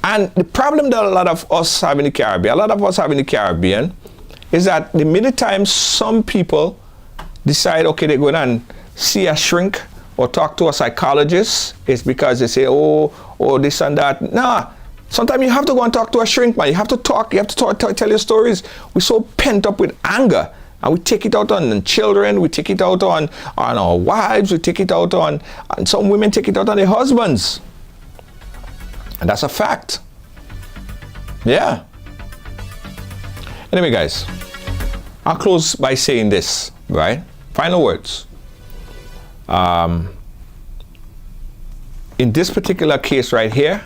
And the problem that a lot of us have in the Caribbean, is that the many times some people decide, okay, they're going and see a shrink or talk to a psychologist, it's because they say, oh, this and that. Nah, sometimes you have to go and talk to a shrink, man. You have to talk, tell your stories. We're so pent up with anger, and we take it out on the children, we take it out on our wives, we take it out on, and some women take it out on their husbands. And that's a fact. Yeah. Anyway, guys, I'll close by saying this, right? Final words. In this particular case right here,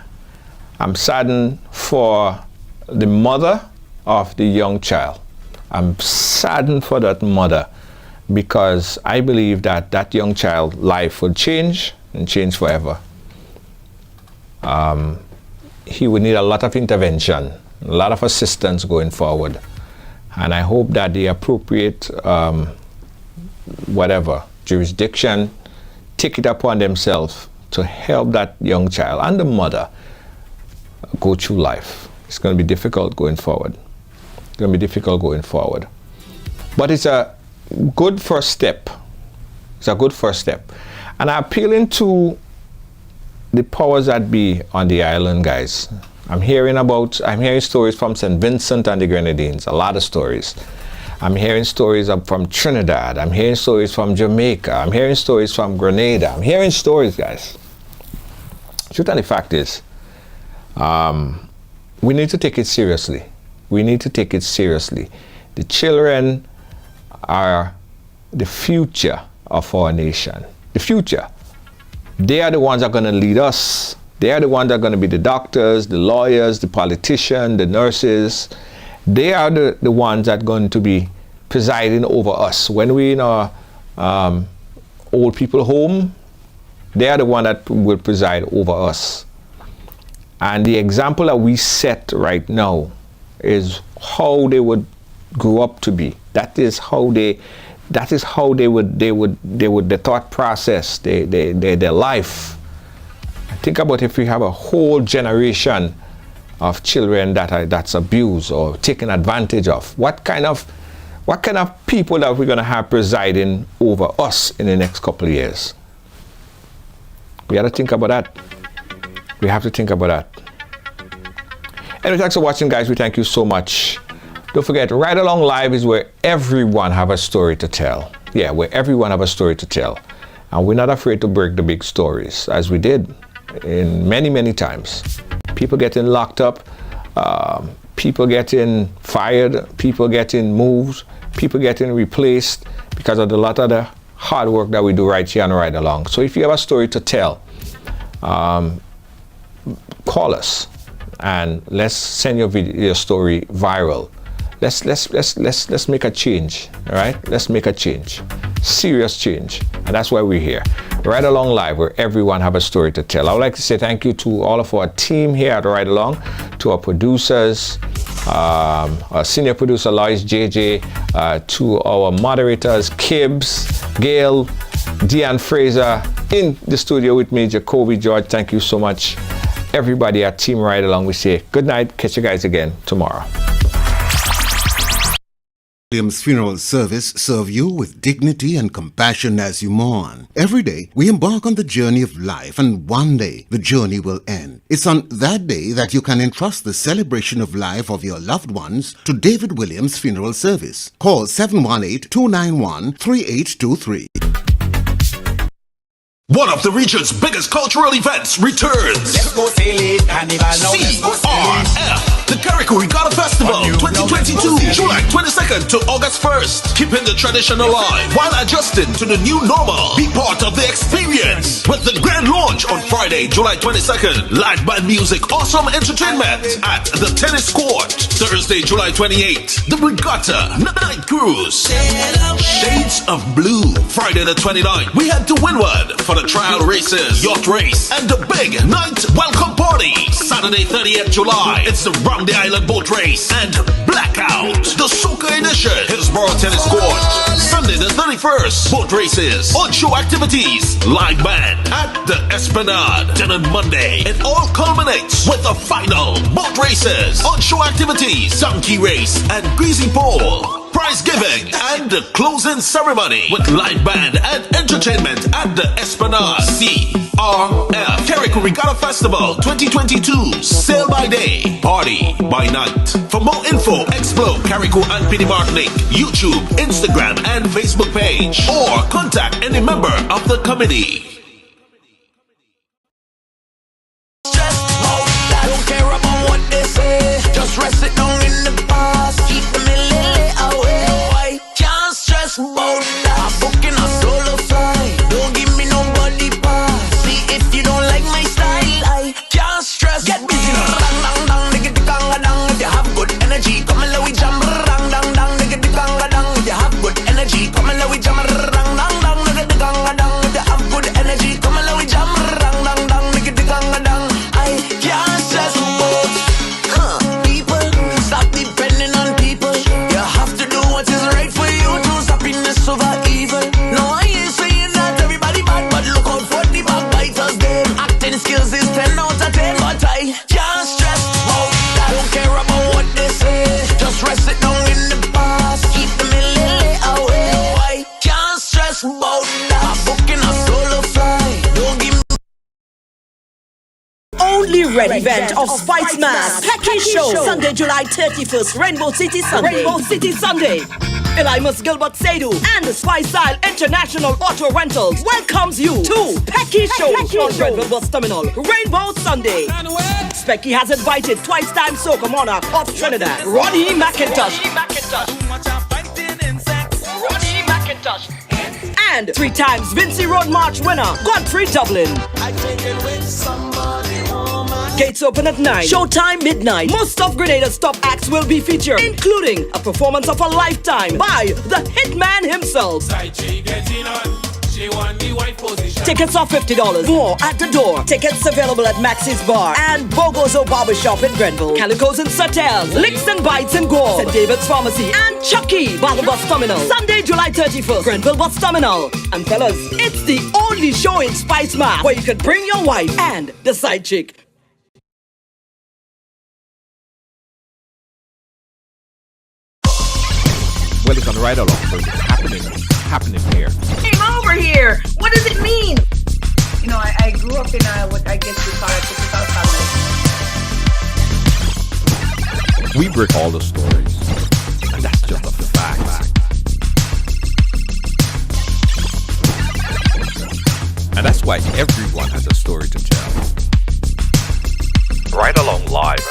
I'm saddened for the mother of the young child. I'm saddened for that mother, because I believe that that young child's life will change and change forever. He would need a lot of intervention, a lot of assistance going forward. And I hope that the appropriate jurisdiction take it upon themselves to help that young child and the mother go through life. It's going to be difficult going forward. It's going to be difficult going forward. But it's a good first step. It's a good first step. And I'm appealing to the powers that be on the island, guys. I'm hearing stories from St. Vincent and the Grenadines, a lot of stories. I'm hearing stories from Trinidad. I'm hearing stories from Jamaica. I'm hearing stories from Grenada. I'm hearing stories, guys. Truth and the fact is, we need to take it seriously. We need to take it seriously. The children are the future of our nation. The future. They are the ones that are going to lead us. They are the ones that are going to be the doctors, the lawyers, the politicians, the nurses. They are the ones that are going to be presiding over us. When we're in our old people home, they are the one that will preside over us. And the example that we set right now is how they would grow up to be. That is how they would the thought process, their life. Think about if we have a whole generation of children that's abused or taken advantage of. What kind of people that we're going to have presiding over us in the next couple of years? We have to think about that. We have to think about that. Anyway, thanks for watching, guys. We thank you so much. Don't forget, Ride Along Live is where everyone have a story to tell. Yeah, where everyone have a story to tell. And we're not afraid to break the big stories, as we did in many, many times. People getting locked up, people getting fired, people getting moved, people getting replaced because of a lot of the hard work that we do right here on Ride Along. So if you have a story to tell, call us and let's send your story viral. Let's make a change, all right? Let's make a change, serious change, and that's why we're here. Ride Along Live, where everyone have a story to tell. I would like to say thank you to all of our team here at Ride Along, to our producers, our senior producer Lois JJ, to our moderators Kibbs, Gail, Deanne Fraser, in the studio with me, Jacoby George. Thank you so much, everybody at Team Ride Along. We say good night. Catch you guys again tomorrow. Williams Funeral Service serve you with dignity and compassion as you mourn. Every day, we embark on the journey of life, and one day, the journey will end. It's on that day that you can entrust the celebration of life of your loved ones to David Williams Funeral Service. Call 718-291-3823. One of the region's biggest cultural events returns. Let's go sail it, Carnival now. CRF, the Carrico Regatta Festival 2022, July 22nd to August 1st. Keeping the tradition alive while adjusting to the new normal. Be part of the experience with the grand launch on Friday, July 22nd. Live band music, awesome entertainment at the tennis court. Thursday, July 28th, the Regatta Night Cruise. Shades of Blue. Friday the 29th, we head to Windward for the trial races, yacht race, and the big night welcome party. Saturday 30th July, it's the Round the Island boat race and Blackout, the Soca edition, Hillsborough Tennis Court. Sunday the 31st, boat races, on-show activities, live band at the Esplanade. Then on Monday, it all culminates with the final boat races, on-show activities, donkey race, and greasy pole. Prize giving and the closing ceremony with live band and entertainment at the Esplanade. CRF Carrico Regatta Festival 2022. Sail by day, party by night. For more info, explore Carrico and Pini Martinique YouTube, Instagram, and Facebook page, or contact any member of the committee. I don't care about what they say. Just rest it down in the past. Keep them in away. I can't stress about that. I'm booking a solo flight. Don't give me nobody pass. See if you don't like my style. I can't stress. Get busy now. Dang dang dang, nigga the ganga dang. If you have good energy, come and let we jam. Dang dang dang, nigga the ganga dang. If you have good energy, come and let we jam. Dang dang dang, nigga the ganga dang. If you have good energy, come and let we jam. Dang dang dang, nigga the ganga dang. I can't stress about people. Stop depending on people. You have to do what is right for you. Choose happiness over evil. No, I ain't saying that everybody bad, but look out for the backbiters. Them acting skills is 10 out of 10, but I can't stress about that. Don't care about what they say. Just rest it down in the past. Keep them in away. No, I can't stress about that. I'm booking a solo flight. Don't give me Only red event of Spice Mass Package Show. Sunday, July 31st, Rainbow City Sunday. Rainbow City Sunday. Elimus Gilbert Seydu and the Spice Style International Auto Rentals welcomes you to Package Show on Redwood Bus Terminal. Rainbow Sunday. Specky has invited twice-time soca monarch of Trinidad, Ronnie McIntosh. Ronnie McIntosh. And 3 times Vincy Road March winner, Godfrey Dublin. Gates open at 9. Showtime midnight. Most of Grenada's top acts will be featured, including a performance of a lifetime by the Hitman himself. Tickets are $50. More at the door. Tickets available at Max's Bar and Bogozo Barbershop in Grenville. Calico's in Sutels, Licks and Bites in Gore, St. David's Pharmacy, and Chucky by the Bus Terminal. Sunday, July 31st, Grenville Bus Terminal. And fellas, it's the only show in Spice Mass where you can bring your wife and the side chick. Well, it's on right along, so it's happening here. Came over here. What does it mean? You know, I grew up in what I guess you call a typical family. We break all the stories, and that's just a fact. And that's why everyone has a story to tell. Right along live.